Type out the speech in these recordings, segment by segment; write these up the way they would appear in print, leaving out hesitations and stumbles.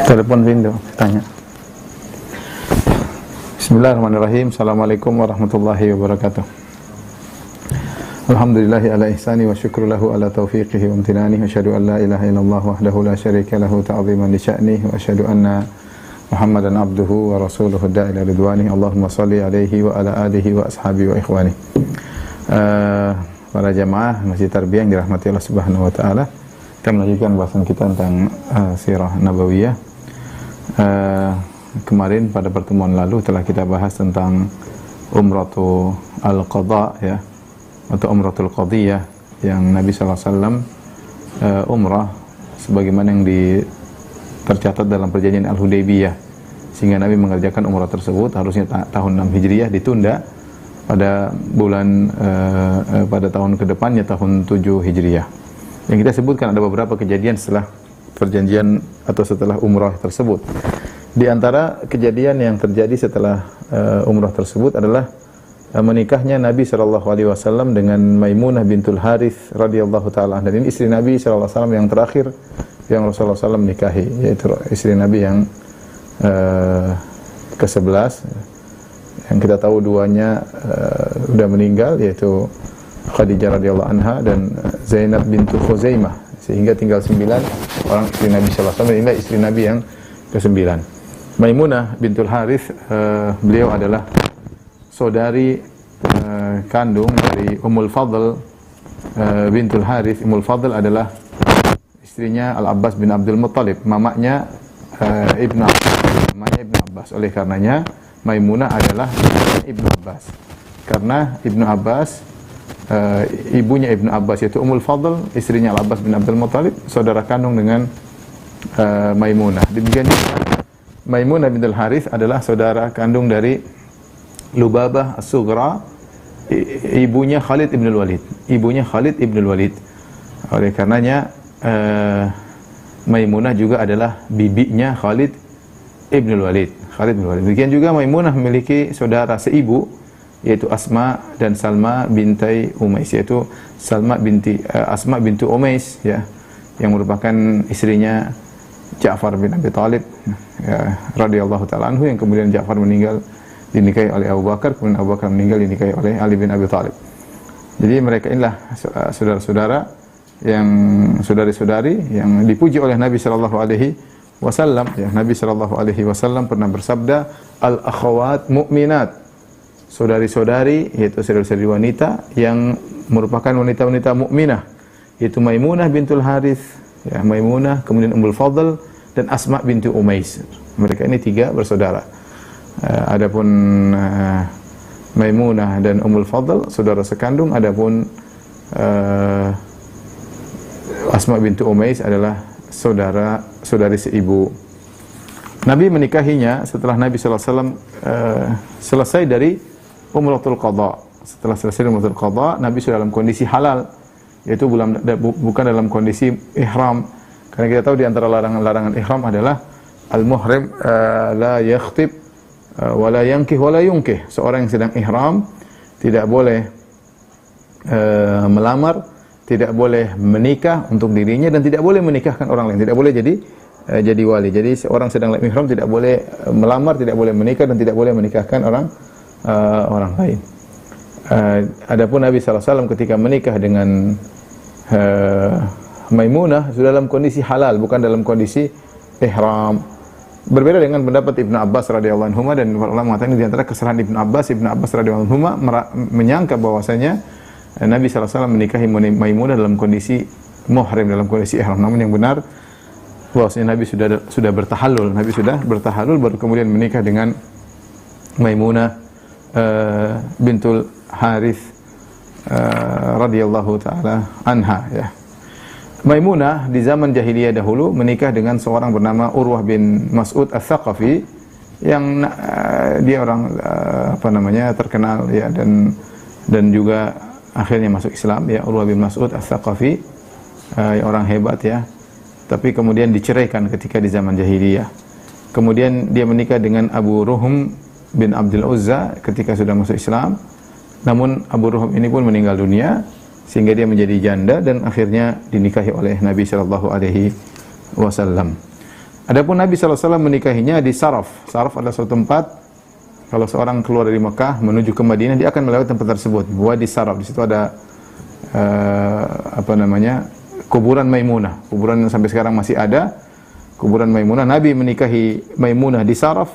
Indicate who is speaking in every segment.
Speaker 1: Telepon Windows tanya. Bismillahirrahmanirrahim. Assalamualaikum warahmatullahi wabarakatuh. Alhamdulillahi ala ihsani wa syukru lahu ala taufiqihi wa amtinani. Wa asyhadu an la ilaha illallah wahdahu la syarika lahu ta'ziman li sya'nih. Wa asyhadu anna Muhammadan abduhu wa rasuluhu da'ila ridwani. Allahumma salli alaihi wa ala alihi wa ashabihi wa ikhwani. Para jamaah Masjid Tarbiyah yang dirahmati Allah Subhanahu wa taala. Kita melanjutkan bahasan kita tentang sirah nabawiyah. Kemarin pada pertemuan lalu telah kita bahas tentang umratul al-qadha ya, atau umratul qadhiyah yang Nabi sallallahu alaihi wasallam umrah sebagaimana yang tercatat dalam perjanjian Al-Hudaybiyah, sehingga Nabi mengerjakan umrah tersebut harusnya tahun 6 Hijriah, ditunda pada bulan pada tahun kedepannya tahun 7 Hijriah. Yang kita sebutkan ada beberapa kejadian setelah perjanjian atau setelah umrah tersebut. Di antara kejadian yang terjadi setelah umrah tersebut adalah menikahnya Nabi SAW dengan Maimunah bintul Harith radhiyallahu taala, dan ini istri Nabi SAW yang terakhir yang Rasulullah SAW menikahi, yaitu istri Nabi yang ke-11, yang kita tahu duanya sudah meninggal, yaitu Khadijah radhiyallahu anha dan Zainab bintu Khuzaimah, sehingga tinggal 9 orang istri Nabi sallallahu alaihi wasallam. Inilah istri Nabi yang ke-9. Maimunah bintul Harith, beliau adalah saudari kandung dari Ummul Fadl bintul Harith. Ummul Fadl adalah istrinya Al-Abbas bin Abdul Muttalib, mamanya Ibnu Abbas. Oleh karenanya Maimunah adalah Ibnu Abbas, karena Ibnu Abbas ibunya Ibnu Abbas yaitu Ummul Fadl, istrinya Al-Abbas bin Abdul Muttalib, saudara kandung dengan Maimunah. Demikian juga Maimunah bintul Harith adalah saudara kandung dari Lubabah As-Sughra, ibunya Khalid ibn Walid. Oleh karenanya Maimunah juga adalah bibinya Khalid ibn Walid. Demikian juga Maimunah memiliki saudara seibu, yaitu Asma dan Salma bintai Umais, yaitu Asma bintu Umais ya, yang merupakan istrinya Ja'far bin Abi Thalib ya, radhiyallahu taala anhu, yang kemudian Ja'far meninggal dinikahi oleh Abu Bakar, kemudian Abu Bakar meninggal dinikahi oleh Ali bin Abi Thalib. Jadi mereka inilah saudara-saudara yang saudari-saudari yang dipuji oleh Nabi sallallahu alaihi wasallam ya. Nabi sallallahu alaihi wasallam pernah bersabda, al-akhawat mu'minat, saudari-saudari yaitu saudari-saudari wanita yang merupakan wanita-wanita mukminah, yaitu Maimunah bintul Harith ya, Maimunah, kemudian Ummul Fadl dan Asma bintu Umais. Mereka ini 3 bersaudara. Adapun Maimunah dan Ummul Fadl saudara sekandung, adapun Asma bintu Umais adalah saudari seibu. Nabi menikahinya setelah Nabi sallallahu alaihi wasallam selesai dari Umratul Qadha. Setelah selesai Umratul Qadha, Nabi sudah dalam kondisi halal, yaitu bukan dalam kondisi ihram. Karena kita tahu di antara larangan ihram adalah al-muhrim la yakhtib wa la yankih wa la yunkih. Seorang yang sedang ihram tidak boleh melamar, tidak boleh menikah untuk dirinya, dan tidak boleh menikahkan orang lain, tidak boleh jadi wali. Jadi seorang sedang ihram tidak boleh melamar, tidak boleh menikah, dan tidak boleh menikahkan orang lain. Adapun Nabi sallallahu alaihi wasallam ketika menikah dengan Maimunah sudah dalam kondisi halal, bukan dalam kondisi ihram. Berbeda dengan pendapat Ibnu Abbas radhiyallahu anhu, dan para ulama mengatakan di antara kesalahan Ibnu Abbas radhiyallahu anhu menyangka bahwasanya Nabi sallallahu alaihi wasallam menikahi Maimunah dalam kondisi muhrim, dalam kondisi ihram. Namun yang benar bahwasanya Nabi sudah bertahallul. Nabi sudah bertahallul baru kemudian menikah dengan Maimunah bintul Harith radhiyallahu taala anha ya. Maimunah di zaman jahiliyah dahulu menikah dengan seorang bernama Urwah bin Mas'ud Ats-Tsaqafi, yang dia orang terkenal ya, dan juga akhirnya masuk Islam ya. Urwah bin Mas'ud Ats-Tsaqafi orang hebat ya, tapi kemudian diceraikan ketika di zaman jahiliyah. Kemudian dia menikah dengan Abu Ruhum bin Abdul Uzza ketika sudah masuk Islam. Namun Abu Ruhum ini pun meninggal dunia sehingga dia menjadi janda dan akhirnya dinikahi oleh Nabi sallallahu alaihi wasallam. Adapun Nabi sallallahu alaihi wasallam menikahinya di Saraf. Saraf adalah suatu tempat kalau seorang keluar dari Mekah menuju ke Madinah dia akan melewati tempat tersebut. Wadi Saraf. Di situ ada kuburan Maimunah. Kuburan yang sampai sekarang masih ada. Kuburan Maimunah. Nabi menikahi Maimunah di Saraf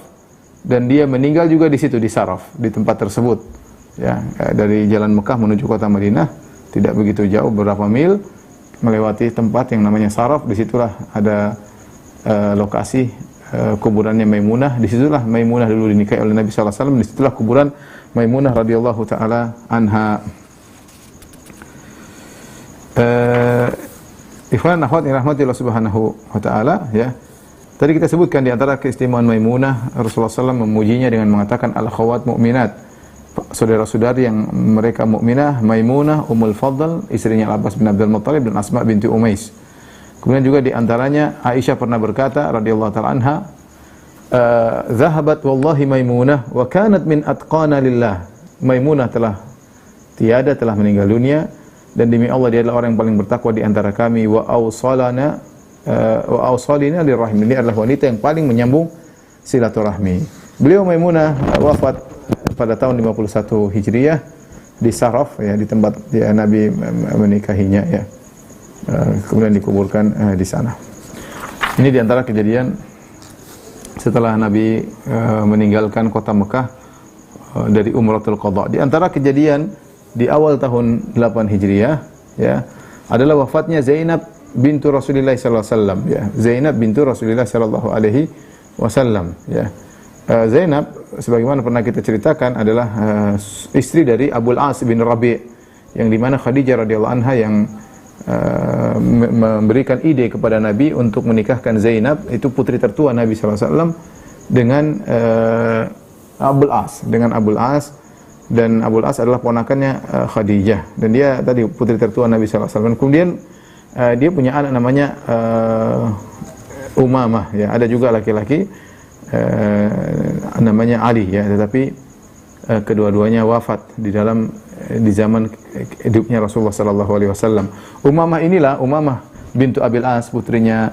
Speaker 1: dan dia meninggal juga di situ di Saraf, di tempat tersebut. Ya, dari jalan Mekah menuju kota Madinah tidak begitu jauh, beberapa mil, melewati tempat yang namanya Saraf. Disitulah ada lokasi kuburannya Maimunah. Disitulah Maimunah dulu dinikahi oleh Nabi sallallahu alaihi wasallam. Disitulah kuburan Maimunah radhiyallahu taala anha. Ikhwan akhwat yang rahmatillah subhanahu wa ta'ala, ya. Tadi kita sebutkan di antara keistimewaan Maimunah, Rasulullah SAW memujinya dengan mengatakan al-akhawat mu'minat, saudara-saudari yang mereka mukminah, Maimunah Ummul Fadl, istrinya Al-Abbas bin Abdul Muttalib, dan Asma binti Umais. Kemudian juga di antaranya Aisyah pernah berkata radhiyallahu ta'ala anha, "Zahabat wallahi Maimunah wa kanat min atqana lillah." Maimunah telah tiada, telah meninggal dunia, dan demi Allah dia adalah orang yang paling bertakwa di antara kami. Wa awsalina lirrahim. Ini adalah wanita yang paling menyambung silaturahmi. Beliau Maimunah wafat pada tahun 51 Hijriah di Saraf, ya, di tempat ya, Nabi menikahinya, ya. Kemudian dikuburkan di sana. Ini di antara kejadian setelah Nabi meninggalkan kota Mekah dari Umratul Qadha. Di antara kejadian di awal tahun 8 Hijriah, ya, adalah wafatnya Zainab bintu Rasulullah sallallahu alaihi wasallam, ya. Zainab bintu Rasulullah sallallahu alaihi wasallam, ya. Zainab sebagaimana pernah kita ceritakan adalah istri dari Abul As bin Rabi', yang di mana Khadijah radhiyallahu anha yang memberikan ide kepada Nabi untuk menikahkan Zainab, itu putri tertua Nabi sallallahu alaihi wasallam, dengan Abul As, dan Abul As adalah ponakannya Khadijah, dan dia tadi putri tertua Nabi sallallahu alaihi wasallam. Kemudian dia punya anak namanya Umamah, ya. Ada juga laki-laki namanya Ali, ya, tetapi kedua-duanya wafat di zaman hidupnya Rasulullah sallallahu alaihi wasallam. Umamah bintu Abil As, putrinya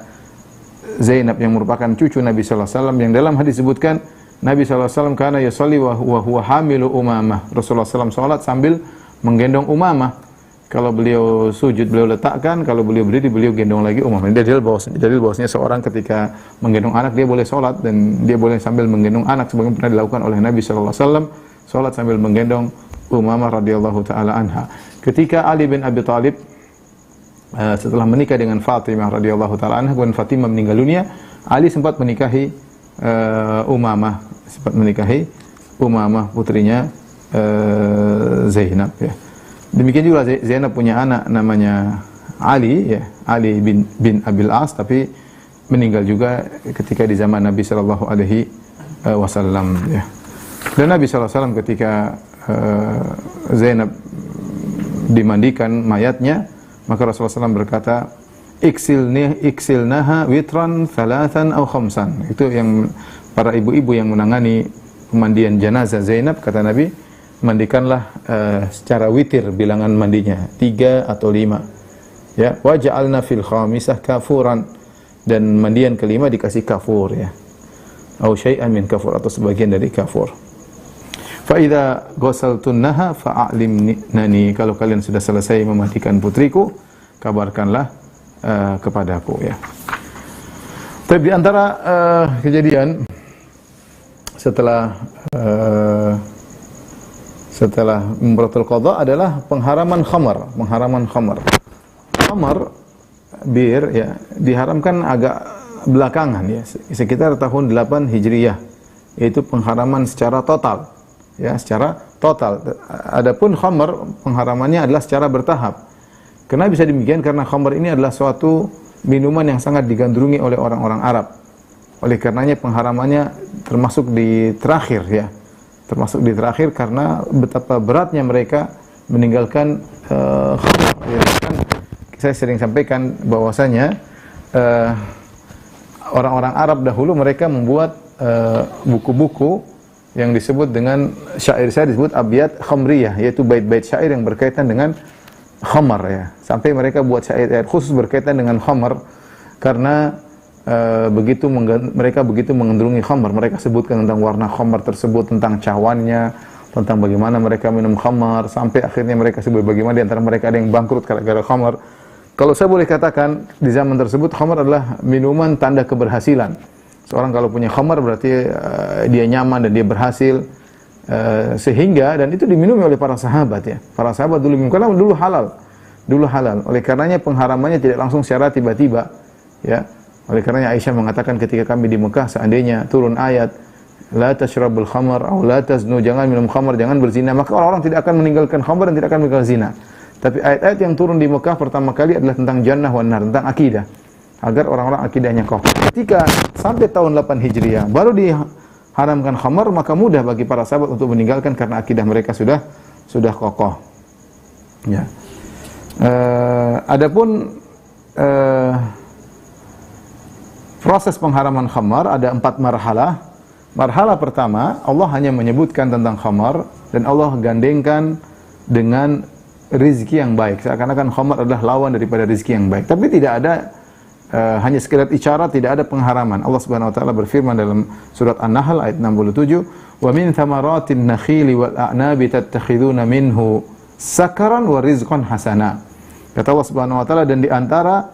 Speaker 1: Zainab yang merupakan cucu Nabi sallallahu alaihi wasallam, yang dalam hadis disebutkan Nabi sallallahu alaihi wasallam kana yusalli wa huwa hamilu Umamah. Rasulullah sallallahu alaihi wasallam salat sambil menggendong Umamah. Kalau beliau sujud beliau letakkan, kalau beliau berdiri beliau gendong lagi Umamah. Ini dalil bahwasanya seorang ketika menggendong anak dia boleh salat, dan dia boleh sambil menggendong anak sebagaimana pernah dilakukan oleh Nabi sallallahu alaihi wasallam, salat sambil menggendong Umamah radhiyallahu taala anha. Ketika Ali bin Abi Thalib setelah menikah dengan Fatimah radhiyallahu taala anha, kemudian Fatimah meninggal dunia, Ali sempat menikahi Umamah putrinya Zainab, ya. Demikian juga Zainab punya anak namanya Ali, ya, Ali bin Abil As, tapi meninggal juga ketika di zaman Nabi sallallahu alaihi wasallam, ya. Dan Nabi sallallahu alaihi wasallam ketika Zainab dimandikan mayatnya, maka Rasulullah SAW berkata, iksilnaha witran thalathan aw khamsan. Itu yang para ibu-ibu yang menangani pemandian jenazah Zainab, kata Nabi, mandikanlah secara witir bilangan mandinya, 3 atau 5. Ya, wa ja'alna fil khamisah kafuran, dan mandian kelima dikasih kafur, ya. Au syai'an min kafur, atau sebagian dari kafur. Fa idza ghasaltunnaha fa'alimnani, kalau kalian sudah selesai memandikan putriku, kabarkanlah kepadaku, ya. Tapi di antara kejadian setelah Umratul Qadha adalah pengharaman khamar. Khamar bir, ya, diharamkan agak belakangan, ya, sekitar tahun 8 Hijriah. Yaitu pengharaman secara total, ya, secara total. Adapun khamar pengharamannya adalah secara bertahap. Kenapa bisa demikian? Karena khamar ini adalah suatu minuman yang sangat digandrungi oleh orang-orang Arab. Oleh karenanya pengharamannya termasuk di terakhir, ya. Termasuk di terakhir karena betapa beratnya mereka meninggalkan khamar, ya. Kan saya sering sampaikan bahwasanya orang-orang Arab dahulu mereka membuat buku-buku yang disebut dengan syair-syair, disebut abyat khamriyah, yaitu bait-bait syair yang berkaitan dengan khamar ya. Sampai mereka buat syair-syair khusus berkaitan dengan khamar karena mereka begitu mengandungi khamar. Mereka sebutkan tentang warna khamar tersebut, tentang cawannya, tentang bagaimana mereka minum khamar, sampai akhirnya mereka sebut bagaimana di antara mereka ada yang bangkrut gara-gara khamar. Kalau saya boleh katakan, di zaman tersebut khamar adalah minuman tanda keberhasilan. Seorang kalau punya khamar berarti dia nyaman dan dia berhasil. Sehingga, dan itu diminumi oleh para sahabat ya. Para sahabat dulu minum, karena dulu halal. Dulu halal. Oleh karenanya pengharamannya tidak langsung secara tiba-tiba. Ya. Oleh karenanya Aisyah mengatakan ketika kami di Mekah, seandainya turun ayat la tashrabul khamar atau la taznu, jangan minum khamar, jangan berzina, maka orang-orang tidak akan meninggalkan khamar dan tidak akan meninggalkan zina. Tapi ayat-ayat yang turun di Mekah pertama kali adalah tentang jannah wan nar, tentang akidah, agar orang-orang akidahnya kokoh. Ketika sampai tahun 8 Hijriah baru diharamkan khamar, maka mudah bagi para sahabat untuk meninggalkan karena akidah mereka sudah kokoh. Ya. Adapun proses pengharaman khamar ada 4 marhalah. Marhalah pertama, Allah hanya menyebutkan tentang khamar dan Allah gandengkan dengan rizki yang baik. Seakan-akan khamar adalah lawan daripada rizki yang baik. Tapi tidak ada hanya sekedar isyarat, tidak ada pengharaman. Allah Subhanahu wa taala berfirman dalam surat An-Nahl ayat 67, "Wa min thamaratin nakhili wal a'nabi tattakhiduna minhu sakaran wa rizqan hasana." Kata Allah Subhanahu wa taala, dan di antara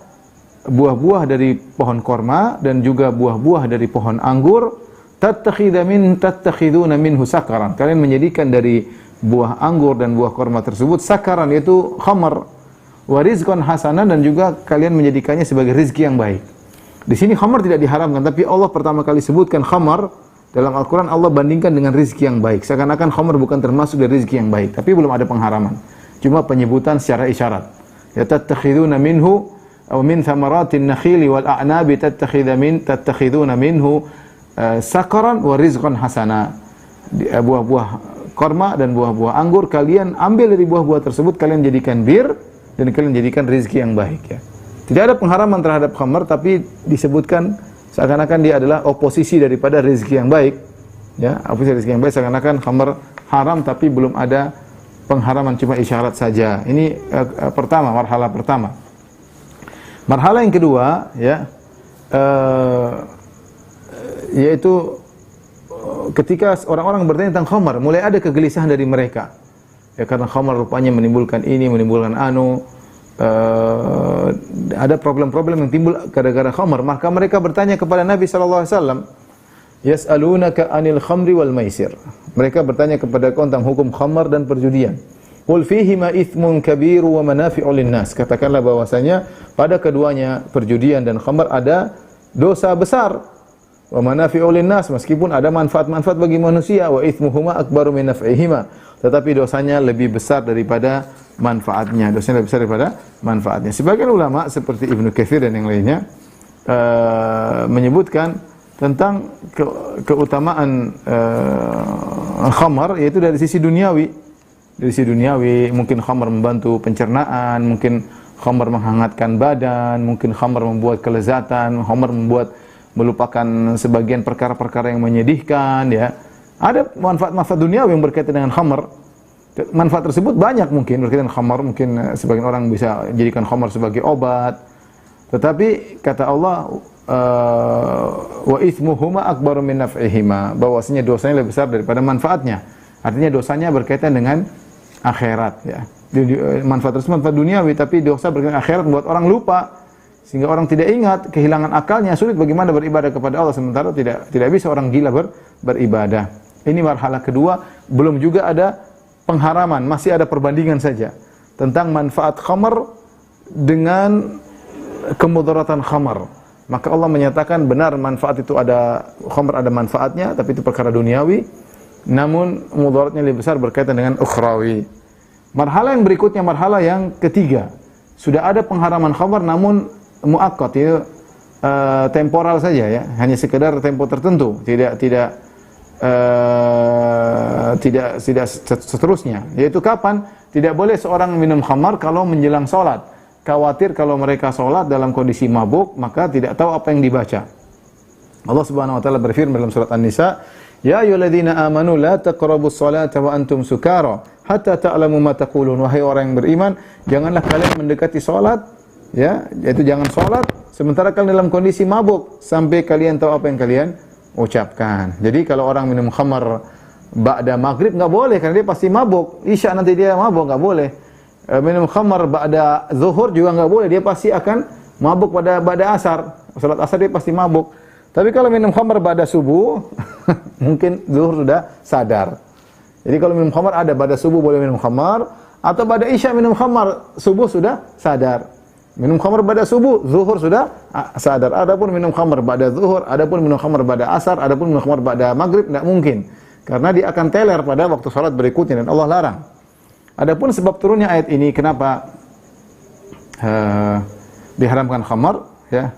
Speaker 1: buah-buah dari pohon korma dan juga buah-buah dari pohon anggur, tattakhiduna minhu sakaran. Kalian menjadikan dari buah anggur dan buah korma tersebut sakaran, yaitu khamar, wa rizqan hasanan, dan juga kalian menjadikannya sebagai rizki yang baik. Di sini khamar tidak diharamkan, tapi Allah pertama kali sebutkan khamar dalam Al-Quran, Allah bandingkan dengan rizki yang baik. Seakan-akan khamar bukan termasuk dari rizki yang baik, tapi belum ada pengharaman. Cuma penyebutan secara isyarat. Ya tattakhiduna minhu aw min thamaratin nakhili wal a'nabi tattakhiduna minhu sakaran wa rizqan hasana. Buah-buah korma dan buah-buah anggur kalian ambil dari buah-buah tersebut, kalian jadikan bir dan kalian jadikan rizki yang baik ya. Tidak ada pengharaman terhadap khamar, tapi disebutkan seakan-akan dia adalah oposisi daripada rizki yang baik ya. Oposisi rizki yang baik, seakan-akan khamar haram tapi belum ada pengharaman, cuma isyarat saja. Ini pertama, marhalah pertama. Marhalah yang kedua ya, yaitu ketika orang-orang bertanya tentang khamar, mulai ada kegelisahan dari mereka. Ya, karena khamar rupanya menimbulkan ini, menimbulkan ada problem-problem yang timbul gara-gara khamar. Maka mereka bertanya kepada Nabi sallallahu alaihi wasallam, "Yas'alunaka 'anil khamri wal maisir." Mereka bertanya kepada kau tentang hukum khamar dan perjudian. "Qul fihima ithmun kabiru wa manafi'u lin-nas." Katakanlah bahwasanya pada keduanya, perjudian dan khamar, ada dosa besar. Wa manafi'u lin-nas, meskipun ada manfaat-manfaat bagi manusia, wa ithmuhuma akbaru min naf'ihima, tetapi dosanya lebih besar daripada manfaatnya. Dosanya lebih besar daripada manfaatnya. Sebagian ulama seperti Ibnu Katsir dan yang lainnya menyebutkan tentang keutamaan khamar, yaitu dari sisi duniawi. Dari sisi duniawi, mungkin khamar membantu pencernaan, mungkin khamar menghangatkan badan, mungkin khamar membuat kelezatan, khamar membuat melupakan sebagian perkara-perkara yang menyedihkan ya. Ada manfaat-manfaat duniawi yang berkaitan dengan khamar. Manfaat tersebut banyak, mungkin berkaitan dengan khamar, mungkin sebagian orang bisa jadikan khamar sebagai obat. Tetapi kata Allah, wa ithmuhuma akbaru min naf'ihima, bahwasanya dosanya lebih besar daripada manfaatnya. Artinya dosanya berkaitan dengan akhirat ya. Manfaat tersebut manfaat duniawi, tapi dosa berkaitan dengan akhirat membuat orang lupa, sehingga orang tidak ingat, kehilangan akalnya, sulit bagaimana beribadah kepada Allah, sementara tidak bisa orang gila beribadah. Ini marhalah kedua, belum juga ada pengharaman, masih ada perbandingan saja tentang manfaat khamar dengan kemudaratan khamar. Maka Allah menyatakan benar manfaat itu ada, khamar ada manfaatnya, tapi itu perkara duniawi, namun mudaratnya lebih besar berkaitan dengan ukhrawi. Marhalah yang berikutnya, marhalah yang ketiga, sudah ada pengharaman khamar namun muakkad, itu temporal saja ya, hanya sekedar tempo tertentu, tidak seterusnya. Yaitu kapan? Tidak boleh seorang minum khamar kalau menjelang salat. Khawatir kalau mereka salat dalam kondisi mabuk, maka tidak tahu apa yang dibaca. Allah Subhanahu wa taala berfirman dalam surat An-Nisa, "Ya ayyuhalladzina amanu la taqrabus salata wa antum sukara hatta ta'lamu ma taqulun." Wahai orang yang beriman, janganlah kalian mendekati salat, ya, yaitu jangan salat sementara kalian dalam kondisi mabuk sampai kalian tahu apa yang kalian ucapkan. Jadi kalau orang minum khamar ba'da maghrib enggak boleh karena dia pasti mabuk. Isya nanti dia mabuk enggak boleh. Minum khamar ba'da zuhur juga enggak boleh, dia pasti akan mabuk pada ba'da asar. Salat asar dia pasti mabuk. Tapi kalau minum khamar pada subuh, mungkin zuhur sudah sadar. Jadi kalau minum khamar ada pada subuh boleh minum khamar, atau pada isya minum khamar, subuh sudah sadar. Minum khamar pada subuh, zuhur sudah sadar. Adapun minum khamar pada zuhur, adapun minum khamar pada asar, adapun minum khamar pada maghrib, tidak mungkin. Karena dia akan teler pada waktu salat berikutnya dan Allah larang. Adapun sebab turunnya ayat ini, kenapa diharamkan khamar, ya?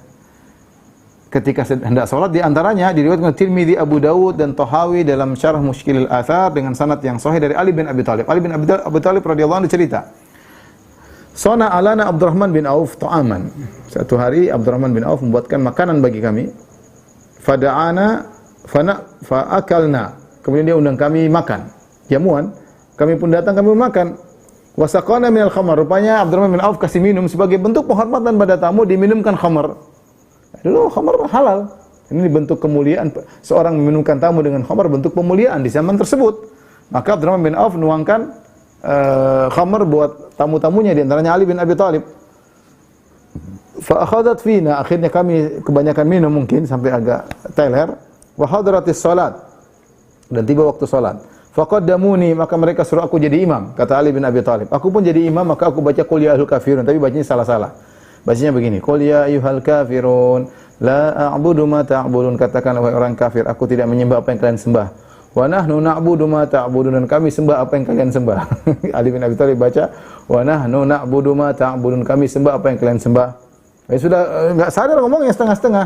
Speaker 1: Ketika hendak salat, di antaranya diriwayatkan Tirmidzi, Abu Dawud dan Tahawi dalam Syarah Mushkilil Athar dengan sanad yang sahih dari Ali bin Abi Thalib. Ali bin Abi Thalib radhiyallahu anhu cerita, "Sana alana Abdurrahman bin Auf ta'aman." Satu hari Abdurrahman bin Auf membuatkan makanan bagi kami. Fada'ana fa'akalna. Kemudian dia undang kami makan. Jamuan. Kami pun datang, kami makan. Wasaqana minal khamar. Rupanya Abdurrahman bin Auf kasih minum sebagai bentuk penghormatan pada tamu, diminumkan khamar. Dulu khamar halal. Ini bentuk kemuliaan. Seorang meminumkan tamu dengan khamar bentuk pemuliaan di zaman tersebut. Maka Abdurrahman bin Auf nuangkan khamar buat tamu-tamunya, di antaranya Ali bin Abi Thalib. Fa akhadat fina, akhirnya kami kebanyakan minum mungkin sampai agak teler. Wa hadratis salat, dan tiba waktu salat. Faqaddamuni, maka mereka suruh aku jadi imam, kata Ali bin Abi Thalib. Aku pun jadi imam, maka aku baca qul ya ayyuhal kafirun, tapi bacanya salah-salah. Bacanya begini, qul ya ayyuhal kafirun la a'budu ma ta'budun, katakanlah wahai orang kafir, aku tidak menyembah apa yang kalian sembah. Wa nahnu na'budu ma ta'budun, dan kami sembah apa yang kalian sembah. Ali bin Abi Thalib baca wa nahnu na'budu ma ta'budun, kami sembah apa yang kalian sembah. Sudah enggak sadar ngomongnya setengah-setengah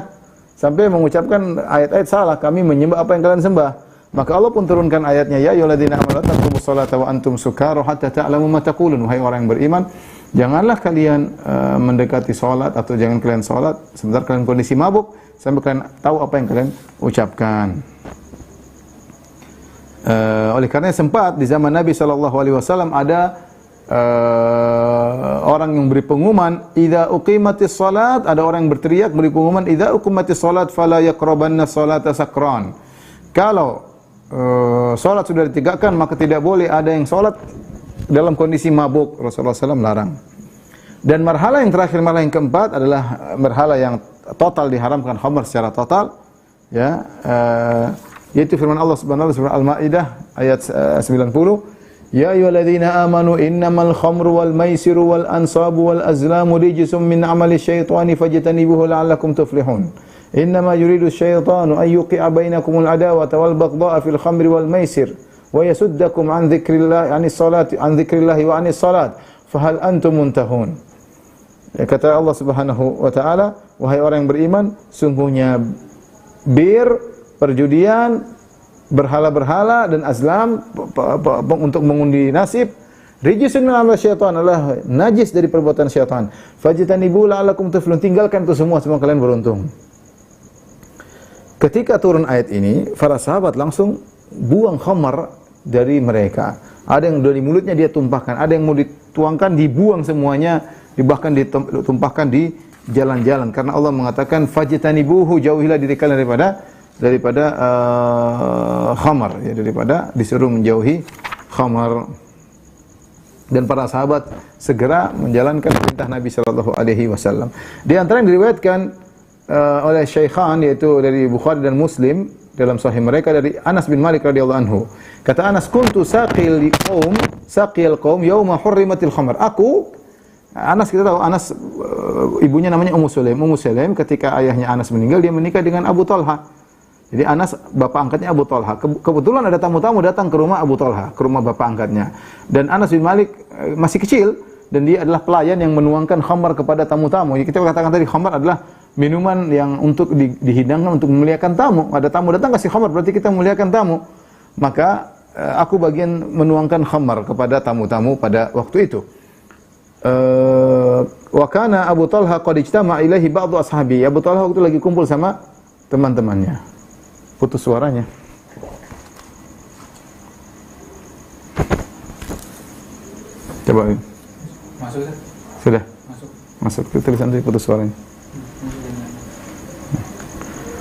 Speaker 1: sampai mengucapkan ayat-ayat salah, kami menyembah apa yang kalian sembah. Maka Allah pun turunkan ayatnya, ya ayyuhalladzina amanu la taqrabus salata wa antum sukara hatta ta'lamu ma taqulun. Wahai orang yang beriman, janganlah kalian mendekati salat atau jangan kalian salat sebentar kalian kondisi mabuk sampai kalian tahu apa yang kalian ucapkan. Oleh karena sempat di zaman Nabi sallallahu alaihi wasallam ada orang yang beri pengumuman idza uqimatis salat, ada orang yang berteriak beri pengumuman idza uqimatis salat fala yaqrabanna salata sakran. Kalau salat sudah ditegakkan maka tidak boleh ada yang salat dalam kondisi mabuk. Rasulullah SAW larang. Dan marhala yang terakhir, marhala yang keempat adalah marhala yang total diharamkan khamar secara total, ya, yaitu firman Allah Subhanahu wa taala surah Al-Maidah ayat 90, ya ayyuhalladzina amanu innamal khamru wal maisiru wal ansabu wal azlamu rijsum min amali syaitani fajtanibuhu la'allakum tuflihun. Innama yuridu syaitanu an yuqi'a bainakumul adawata wal baghdha'a fil khamri wal maisir wa yasuddakum an dzikrillah an dzikrillah wa anis salat fahal antum muntahun. Ya, kata Allah Subhanahu wa taala, wahai orang yang beriman, sungguhnya bir, perjudian, berhala-berhala dan azlam untuk mengundi nasib, rijsun min amali syaitan, adalah najis dari perbuatan syaitan. Fajtanibu la'allakum tuflihun, tinggalkan itu semua kalian beruntung. Ketika turun ayat ini, para sahabat langsung buang khamar dari mereka. Ada yang dari mulutnya dia tumpahkan, ada yang mau dituangkan, dibuang semuanya, bahkan ditumpahkan di jalan-jalan. Karena Allah mengatakan fajtanibuhu, jauhilah diri kalian daripada khamar, ya, daripada disuruh menjauhi khamar. Dan para sahabat segera menjalankan perintah Nabi sallallahu alaihi wasallam. Di antara yang diriwayatkan oleh Syaikhan, yaitu dari Bukhari dan Muslim dalam sahih mereka dari Anas bin Malik radhiyallahu anhu. Kata Anas, kuntu saqil qaum yauma hurrimatil khamr. Anas, kita tahu Anas ibunya namanya Ummu Sulaim. Ummu Sulaim ketika ayahnya Anas meninggal, dia menikah dengan Abu Talha. Jadi Anas bapak angkatnya Abu Talha. Kebetulan ada tamu-tamu datang ke rumah Abu Talha, ke rumah bapak angkatnya. Dan Anas bin Malik masih kecil dan dia adalah pelayan yang menuangkan khamar kepada tamu-tamu. Kita katakan tadi khamar adalah minuman yang untuk dihidangkan untuk memuliakan tamu. Ada tamu datang kasih khamar, berarti kita memuliakan tamu. Maka aku bagian menuangkan khamar kepada tamu-tamu pada waktu itu. Wa kana Abu Talha qad ijtama'a ilaihi ba'dhu ashabi. Abu Talha waktu lagi kumpul sama teman-temannya. Putus suaranya. Coba.
Speaker 2: Masuk kan?
Speaker 1: Sudah.
Speaker 2: Masuk.
Speaker 1: Masuk. Tulisan tadi putus suaranya.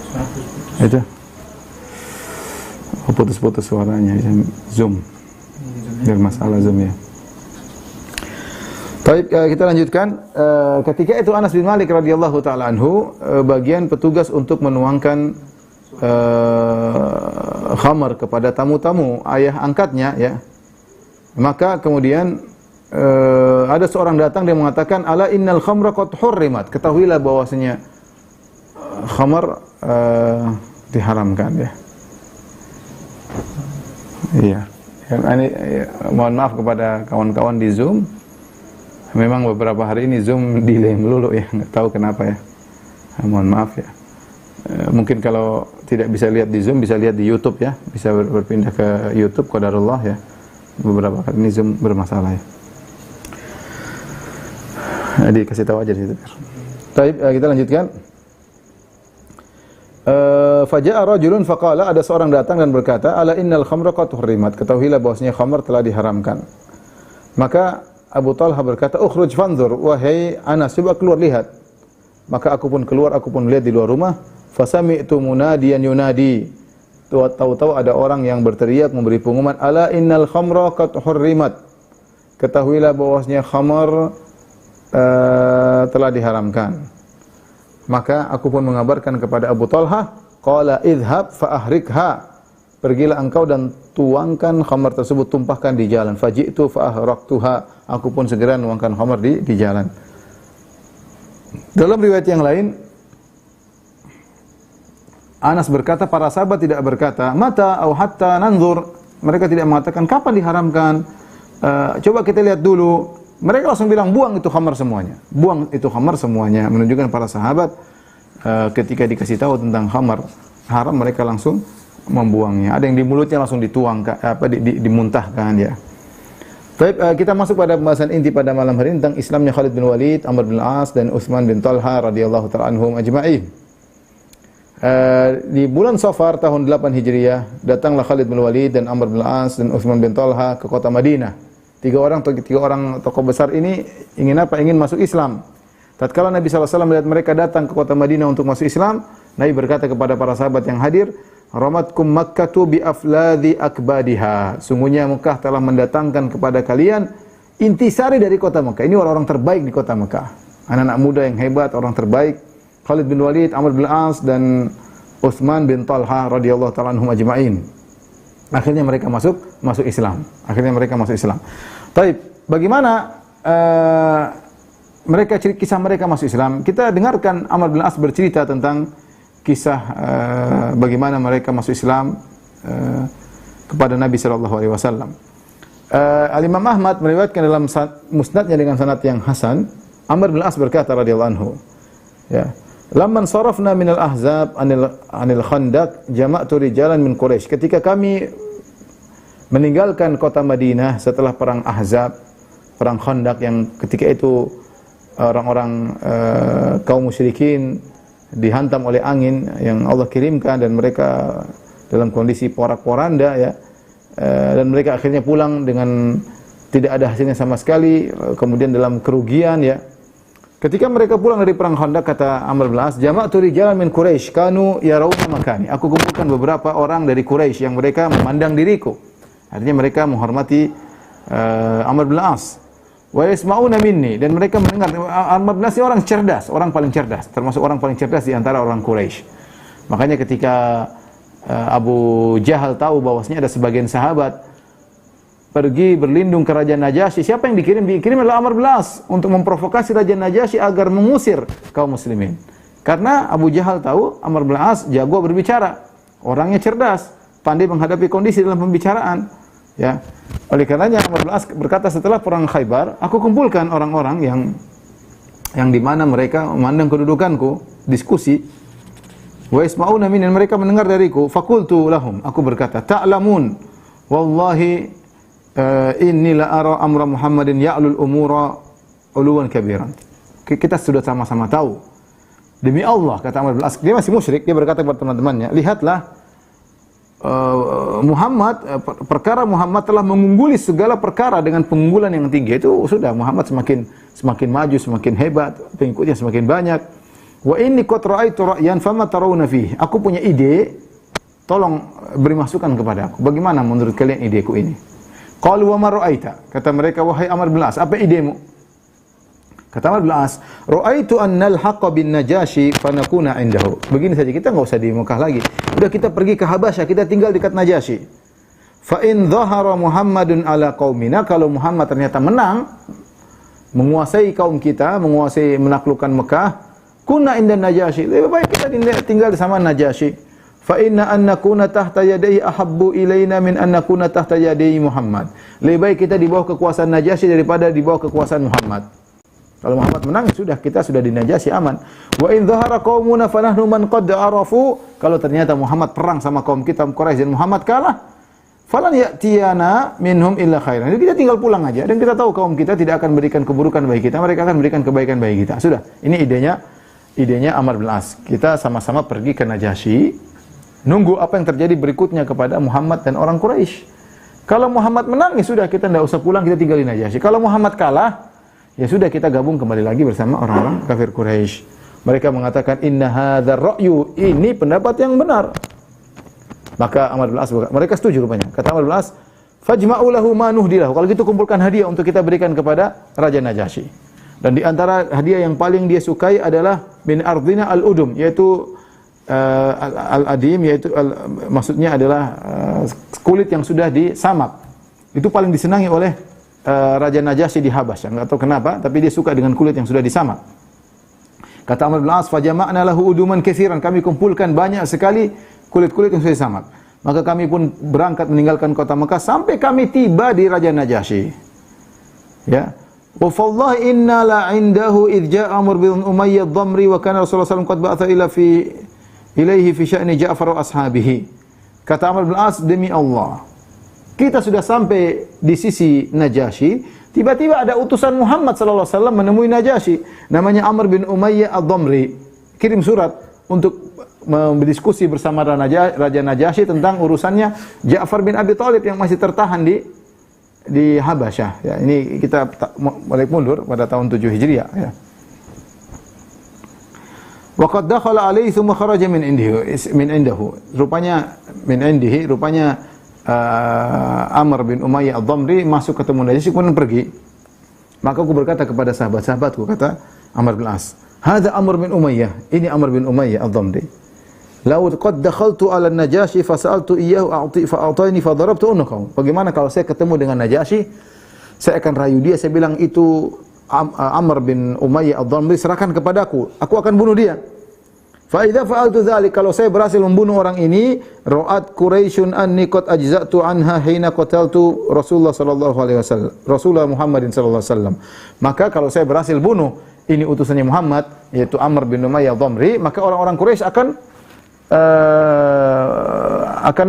Speaker 2: Suara putus.
Speaker 1: Itu. Oh, putus-putus suaranya. Zoom. Biar masalah Zoom ya. Baik, kita lanjutkan. Ketika itu Anas bin Malik radhiyallahu taala anhu bagian petugas untuk menuangkan khamar kepada tamu-tamu ayah angkatnya ya. Maka kemudian ada seorang datang dia mengatakan ala innal khamra qad hurrimat. Ketahuilah bahwasanya khamar diharamkan ya. Iya. Ini mohon maaf kepada kawan-kawan di Zoom. Memang beberapa hari ini Zoom delay melulu ya, nggak tahu kenapa ya. Mohon maaf ya. Mungkin kalau tidak bisa lihat di Zoom, bisa lihat di YouTube ya. Bisa berpindah ke YouTube, qadarullah ya. Beberapa kali ini Zoom bermasalah ya. Dikasih tahu aja di situ. Baik, kita lanjutkan. Faja'a rajulun faqala, ada seorang datang dan berkata, ala innal khamra qad hurrimat. Ketahuilah bahwasanya khamar telah diharamkan. Maka Abu Talha berkata, "Ukhruj fanzur, wahai Anas, coba keluar lihat." Maka aku pun keluar, aku pun melihat di luar rumah, fasami'tu munadiyan yunadi. Tahu-tahu ada orang yang berteriak memberi pengumuman, "Ala innal khamra qad hurrimat." Ketahuilah bahwasanya khamar telah diharamkan. Maka aku pun mengabarkan kepada Abu Talha, qala idhhab fa ahrikha. Pergilah engkau dan tuangkan khamar tersebut, tumpahkan di jalan. Faji'tu fa ahraqtuha. Aku pun segera nuangkan khamar di jalan. Dalam riwayat yang lain, Anas berkata, para sahabat tidak berkata, mata au hatta nanzur. Mereka tidak mengatakan kapan diharamkan. Coba kita lihat dulu. Mereka langsung bilang buang itu khamar semuanya. Buang itu khamar semuanya. Menunjukkan para sahabat ketika dikasih tahu tentang khamar haram, mereka langsung membuangnya. Ada yang di mulutnya langsung dituang, dimuntahkan ya. Baik, kita masuk pada pembahasan inti pada malam hari ini tentang Islamnya Khalid bin Walid, Amr bin Al-As dan Utsman bin Talha radhiyallahu ta'ala anhum ajma'in. Di bulan Safar tahun 8 Hijriah, datanglah Khalid bin Walid dan Amr bin Al-As dan Utsman bin Talha ke kota Madinah. Tiga orang tokoh besar ini ingin apa? Ingin masuk Islam. Tatkala Nabi SAW melihat mereka datang ke kota Madinah untuk masuk Islam, Nabi berkata kepada para sahabat yang hadir, "Ramatkum Makkatu bi afladhi akbadiha." Sungguhnya Mekah telah mendatangkan kepada kalian intisari dari kota Mekah. Ini orang-orang terbaik di kota Mekah. Anak-anak muda yang hebat, orang terbaik. Khalid bin Walid, Amr bin Al-As dan Utsman bin Talha radhiyallahu ta'ala anhum ajma'in. Akhirnya mereka masuk Islam. Baik, bagaimana kisah mereka masuk Islam? Kita dengarkan Amr bin Al-As bercerita tentang kisah bagaimana mereka masuk Islam kepada Nabi sallallahu alaihi wasallam. Al-Imam Ahmad meriwayatkan dalam musnadnya dengan sanad yang hasan, Amr bin Al-As berkata radhiyallahu anhu, ya, "Lamman sarafna minal ahzab anil khandaq jama'tu rijalan min Quraisy." Ketika kami meninggalkan kota Madinah setelah perang Ahzab, perang Khandaq yang ketika itu orang-orang kaum musyrikin dihantam oleh angin yang Allah kirimkan dan mereka dalam kondisi porak-poranda ya, dan mereka akhirnya pulang dengan tidak ada hasilnya sama sekali, kemudian dalam kerugian ya. Ketika mereka pulang dari perang Khandaq, kata Amr bin Al-As, "Jama'tu rijalan min Quraisy kanu yarawna makani." Aku kumpulkan beberapa orang dari Quraisy yang mereka memandang diriku. Artinya mereka menghormati Amr bin Al-As. Wa yasma'una minni, dan mereka mendengar. Amr bin Al-As orang cerdas, orang paling cerdas, termasuk orang paling cerdas di antara orang Quraisy. Makanya ketika Abu Jahal tahu bahwasanya ada sebagian sahabat pergi berlindung ke Raja Najasyi, siapa yang dikirim? Dikirim adalah Amr bin Al-As untuk memprovokasi Raja Najasyi agar mengusir kaum muslimin. Karena Abu Jahal tahu Amr bin Al-As jago berbicara, orangnya cerdas, pandai menghadapi kondisi dalam pembicaraan. Ya, oleh karenanya Amr bin Al-As berkata setelah perang Khaybar, aku kumpulkan orang-orang yang di mana mereka memandang kedudukanku, diskusi. Wa yasma'una minni, mereka mendengar dariku. Faqultu lahum, aku berkata, ta'lamun wallahi inni la ara amra Muhammadin ya'lul umura uluwan kabiran. Kita sudah sama-sama tahu Demi Allah, kata Amr bin As, dia masih musyrik, dia berkata kepada teman-temannya, lihatlah perkara Muhammad telah mengungguli segala perkara dengan pengunggulan yang tinggi. Itu sudah Muhammad semakin maju, semakin hebat, pengikutnya semakin banyak. Wa inni qad ra'aitu ra'yan fama tarawna fihi. Aku punya ide, tolong beri masukan kepada aku. Bagaimana menurut kalian ideku ini? Qalu wa ma ra'aita? Kata mereka, wahai Amr bin As, apa idemu? Kata Amr bin As, ra'aitu annal haqqa bin Najashi fanakuna indahu. Begini saja, kita enggak usah di Mekah lagi. Udah kita pergi ke Habasyah, kita tinggal dekat Najasyi. Fa in dhahara Muhammadun ala qaumina, kalau Muhammad ternyata menang, menguasai kaum kita, menaklukkan Mekah, kunna inda Najasyi. Lebih baik kita tinggal sama Najasyi. Fa inna an nakuna tahta yadayhi ahabbu ilaina min an nakuna tahta yadayhi Muhammad. Lebih baik kita di bawah kekuasaan Najasyi daripada di bawah kekuasaan Muhammad. Kalau Muhammad menang, kita sudah di Najasyi aman. Wa in dhahara qaumuna fa nahnu man qad arafu. Kalau ternyata Muhammad perang sama kaum kita Quraisy dan Muhammad kalah, falan ya'tiyana minhum illa khairan. Jadi kita tinggal pulang aja dan kita tahu kaum kita tidak akan berikan keburukan bagi kita, mereka akan berikan kebaikan bagi kita. Sudah, ini idenya Amr bin As. Kita sama-sama pergi ke Najasyi, nunggu apa yang terjadi berikutnya kepada Muhammad dan orang Quraisy. Kalau Muhammad menang, ya sudah, kita tidak usah pulang, kita tinggal di Najasyi. Kalau Muhammad kalah, ya sudah, kita gabung kembali lagi bersama orang-orang kafir Quraisy. Mereka mengatakan, inna hadzal ra'yu, ini pendapat yang benar. Maka Amr bin As, mereka setuju rupanya. Kata Amr bin As, fajma'u lahu ma nuhdilahu. Kalau gitu kumpulkan hadiah untuk kita berikan kepada Raja Najasyi. Dan di antara hadiah yang paling dia sukai adalah min ardina al-udum, yaitu al-adim, yaitu maksudnya adalah kulit yang sudah disamak. Itu paling disenangi oleh Raja Najasyi di Habasyah. Enggak tahu kenapa, tapi dia suka dengan kulit yang sudah disamak. Kata Amr bin As, fajama'na lahu uduman katsiran. Kami kumpulkan banyak sekali kulit-kulit yang sudah disamak. Maka kami pun berangkat meninggalkan kota Mekah sampai kami tiba di Raja Najasyi. Ya. Wa fallahi inna la 'indahu idh ja'a Amr bin Umayyah ad-Damri wa kana Rasulullah sallallahu alaihi wasallam qad ba'atha ilaihi fi sya'ni Ja'far wa ashabihi. Kata Amr bin As, demi Allah, kita sudah sampai di sisi Najasyi. Tiba-tiba ada utusan Muhammad sallallahu alaihi wasallam menemui Najasyi, namanya Amr bin Umayyah ad-Damri. Kirim surat untuk berdiskusi bersama Raja Najasyi tentang urusannya Ja'far bin Abi Thalib yang masih tertahan di Habasyah. Ya, ini kita balik mundur pada tahun 7 Hijriah. Ya. Wa qad dakhala alaihi thumma kharaja min indahu. Rupanya Amr bin Umayyah ad-Damri masuk ketemu Najasyi kemudian pergi. Maka aku berkata kepada sahabat-sahabatku, kata Amr bin As, "Hadza Amr bin Umayyah, ini Amr bin Umayyah ad-Damri. Law qad dakhaltu ala Najasyi fa sa'altu iyyahu fa'atani fa darabtu unqahu." Bagaimana kalau saya ketemu dengan Najasyi, saya akan rayu dia, saya bilang itu Amr bin Umayyah ad-Damri, serahkan kepadaku, aku akan bunuh dia. Fa idza fa'altu dzalik, kalau saya berhasil membunuh orang ini, ra'at Quraisyun anni qad ajza'tu anha hina qataltu Rasulullah sallallahu alaihi wasallam, Rasulullah Muhammadin sallallahu alaihi wasallam. Maka kalau saya berhasil bunuh ini utusannya Muhammad, yaitu Amr bin Umayyah ad-Damri, maka orang-orang Quraisy akan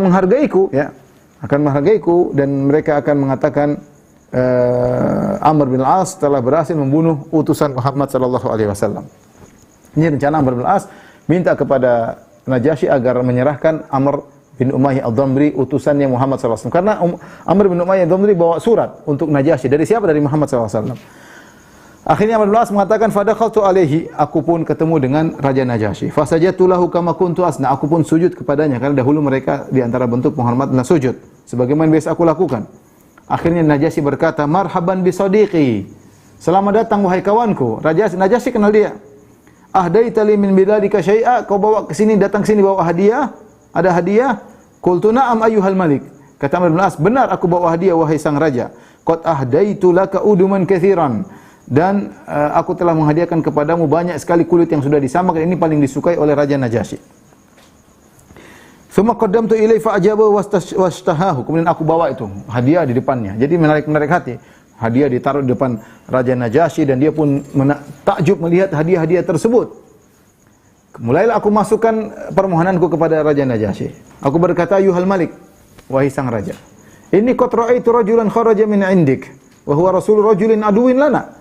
Speaker 1: menghargaiku, ya. Akan menghargaiku dan mereka akan mengatakan Amr bin Al-As telah berhasil membunuh utusan Muhammad sallallahu alaihi wasallam. Ini rencana Amr bin Al-As minta kepada Najasyi agar menyerahkan Amr bin Umayyah ad-Damri utusannya Muhammad sallallahu alaihi wasallam. Karena Amr bin Umayyah ad-Damri bawa surat untuk Najasyi. Dari siapa? Dari Muhammad sallallahu alaihi wasallam. Akhirnya Amr bin Al-As mengatakan, fadakhaltu alaihi, aku pun ketemu dengan Raja Najasyi. Fasajadtu lahu kama kuntu asna, aku pun sujud kepadanya karena dahulu mereka di antara bentuk penghormatan sujud sebagaimana biasa aku lakukan. Akhirnya Najasyi berkata, marhaban bi sadiqi, selamat datang wahai kawanku. Najasyi kenal dia. Ahdaita li min biladika syai'a, kau bawa ke sini, datang ke sini bawa hadiah? Ada hadiah? Qultu na'am ayyuhal malik. Kata Amr bin Al-As, benar aku bawa hadiah wahai sang raja. Qad ahdaitu laka uduman katsiran. Dan aku telah menghadiahkan kepadamu banyak sekali kulit yang sudah disamak, dan ini paling disukai oleh Raja Najasyi. Tsumma qaddamtu ilaihi fa ajaba washtahahu. Kemudian aku bawa itu hadiah di depannya. Jadi menarik hati. Hadiah ditaruh di depan Raja Najasyi dan dia pun takjub melihat hadiah-hadiah tersebut. Mulailah aku masukkan permohonanku kepada Raja Najasyi. Aku berkata, "Yuhal Malik, wahai sang raja, inni qad ra'aitu rajulan kharaja min 'indik wa huwa rasul rajulin aduwwin lana."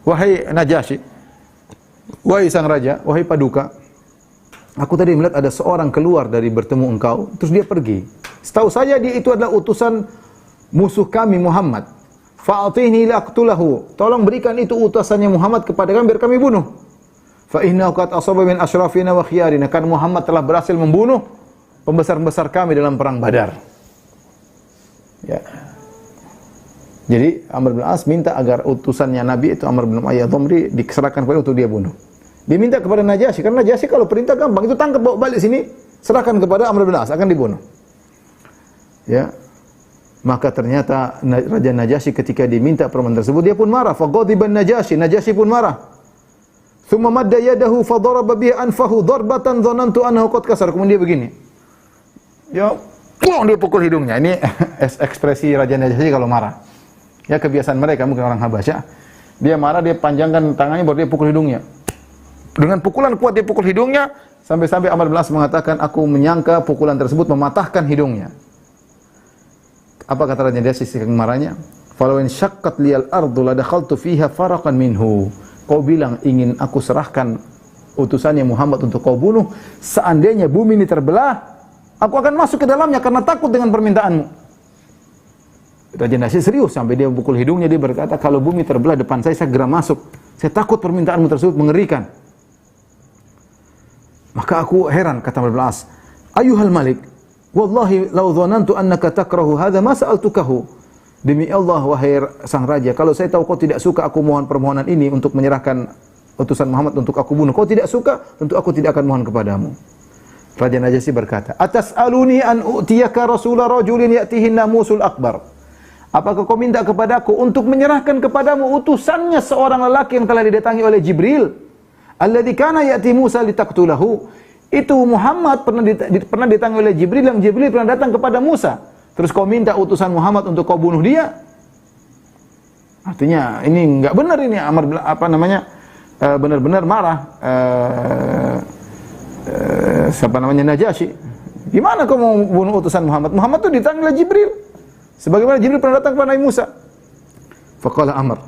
Speaker 1: Wahai Najasyi, Wahai sang raja, wahai paduka, aku tadi melihat ada seorang keluar dari bertemu engkau, terus dia pergi. Setahu saya dia itu adalah utusan musuh kami Muhammad. Fa'atini laqtulahu. Tolong berikan itu utusannya Muhammad kepada kami biar kami bunuh. Fa innahu qad asaba min asyrafina wa khiyarina. Kan Muhammad telah berhasil membunuh pembesar-pembesar kami dalam perang Badar. Ya. Jadi Amr bin As minta agar utusannya Nabi itu Amr bin Umayyah Dhamri diserahkan kepada untuk dia bunuh. Dia minta kepada Najasyi, karena Najasyi kalau perintah gampang, itu tangkap bawa balik sini, serahkan kepada Amr bin As, akan dibunuh. Ya. Maka ternyata Raja Najasyi ketika diminta permohonan tersebut, dia pun marah. Faghadiban Najasyi, Najasyi pun marah. Thumma madda yadahu fadaraba bihi anfahu darbatan dhanantu annahu qad kasar. Kemudian dia begini. Ya, dia pukul hidungnya. Ini ekspresi Raja Najasyi kalau marah. Ya, kebiasaan mereka mungkin orang Habasyah. Dia marah, dia panjangkan tangannya baru dia pukul hidungnya. Dengan pukulan kuat dia pukul hidungnya sampai-sampai Amr bin As mengatakan, aku menyangka pukulan tersebut mematahkan hidungnya. Apa kata Raja Najasyi saking marahnya? Falau in syaqqat liyal ardu la dakhaltu fiha faraqan minhu. Kau bilang ingin aku serahkan utusannya Muhammad untuk kau bunuh, seandainya bumi ini terbelah, aku akan masuk ke dalamnya karena takut dengan permintaanmu. Raja Najasyi serius sampai dia pukul hidungnya, dia berkata, kalau bumi terbelah depan saya segera masuk. Saya takut permintaanmu tersebut mengerikan. Maka aku heran, kata Amr bin As, Ayuhal Malik, wallahi law dhanantu annaka takrahu hadha ma sa'altukahu. Demi Allah, wahai sang raja, kalau saya tahu kau tidak suka aku mohon permohonan ini untuk menyerahkan utusan Muhammad untuk aku bunuh, kau tidak suka, tentu aku tidak akan mohon kepadamu. Raja Najasyi berkata, Atas'aluni an u'tiyaka rasula rajulin ya'tihin namusul akbar. Apakah kau minta kepadaku untuk menyerahkan kepadamu utusannya seorang lelaki yang telah didatangi oleh Jibril? Alladzi kana ya'ti Musa litaqtulahu. Itu Muhammad pernah didatangi oleh Jibril, yang Jibril pernah datang kepada Musa. Terus kau minta utusan Muhammad untuk kau bunuh dia? Artinya ini enggak benar, ini Amr benar-benar marah. Najasyi. Gimana kau mau bunuh utusan Muhammad? Muhammad itu didatangi oleh Jibril. Sebagaimana Jibril pernah datang kepada Nabi Musa. Faqala Amr